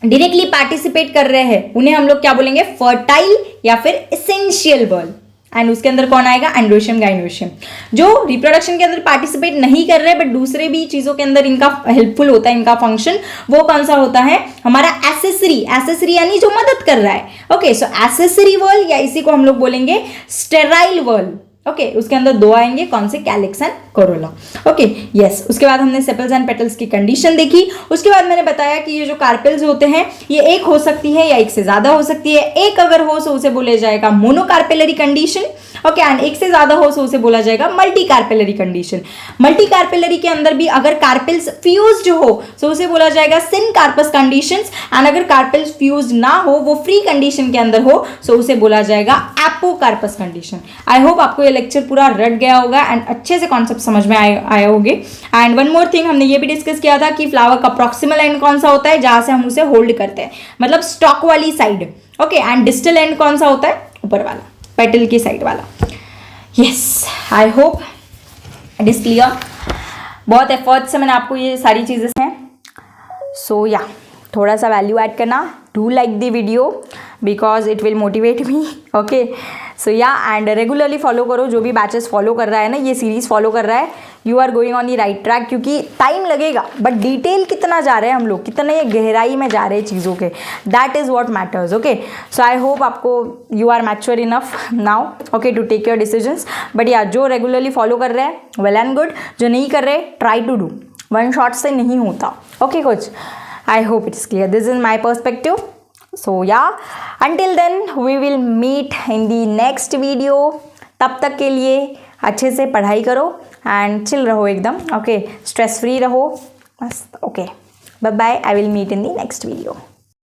S1: डायरेक्टली पार्टिसिपेट कर रहे हैं उन्हें हम लोग क्या बोलेंगे, फर्टाइल या फिर इसेंशियल वर्ल। एंड उसके अंदर कौन आएगा, एंड्रोशियम, गाइनोशियम। जो रिप्रोडक्शन के अंदर पार्टिसिपेट नहीं कर रहे बट दूसरे भी चीजों के अंदर इनका हेल्पफुल होता है, इनका फंक्शन, वो कौन सा होता है, हमारा एसेसरी, एसेसरी यानी जो मदद कर रहा है। ओके सो एसेसरी वर्ल या इसी को हम लोग बोलेंगे स्टेराइल वर्ल। ओके उसके अंदर दो आएंगे, कौन से, calyx and Corolla. Okay yes, उसके बाद हमने सेपल्स एंड पेटल्स की कंडीशन देखी। उसके बाद मैंने बताया कि ये जो कार्पेल्स होते हैं ये एक हो सकती है या एक से ज्यादा हो सकती है। एक अगर हो तो उसे बोला जाएगा मोनोकार्पेलरी कंडीशन। ओके एंड एक से ज्यादा हो तो उसे बोला जाएगा multi carpellary condition. Multi carpellary के अंदर भी अगर कार्पेल्स फ्यूज्ड हो तो उसे बोला जाएगा सिन कार्पस कंडीशंस, एंड अगर कार्पेल्स फ्यूज्ड ना हो, वो फ्री कंडीशन के अंदर हो, तो उसे बोला जाएगा एपोकार्पस कंडीशन। आई होप आपको ये लेक्चर पूरा रट गया होगा एंड अच्छे से कॉन्सेप्ट समझ में आए होंगे। एंड वन मोर थिंग, हमने ये भी डिस्कस किया था कि फ्लावर का प्रॉक्सिमल एंड कौन सा होता है, जहां से हम उसे होल्ड करते हैं, मतलब स्टॉक वाली side. Okay and distal end कौन सा होता है, ऊपर वाला, पेटल की साइड वाला। Yes I hope it is clear. बहुत एफर्ट से मैंने आपको ये सारी चीजें हैं। सो या थोड़ा सा वैल्यू ऐड करना, do like the video because it will motivate me. Okay so या एंड रेगुलरली फॉलो करो, जो भी बैचेस फॉलो कर रहा है ना, ये सीरीज फॉलो कर रहा है, you are going on the right track. क्योंकि टाइम लगेगा बट डिटेल कितना जा रहे हैं हम लोग, कितने गहराई में जा रहे हैं चीज़ों के, that is what matters. Okay so I hope आपको you are mature enough now okay to take your decisions. But या जो रेगुलरली फॉलो कर रहे हैं वेल एंड गुड, जो नहीं कर रहे try to do, one shot से नहीं होता। ओके कुछ I hope it is clear, this is my perspective. So yeah, until then we will meet in the next video. तब तक के लिए अच्छे से पढ़ाई करो एंड चिल रहो एकदम। ओके स्ट्रेस फ्री रहो मस्त। Okay bye bye, I will meet in the next video.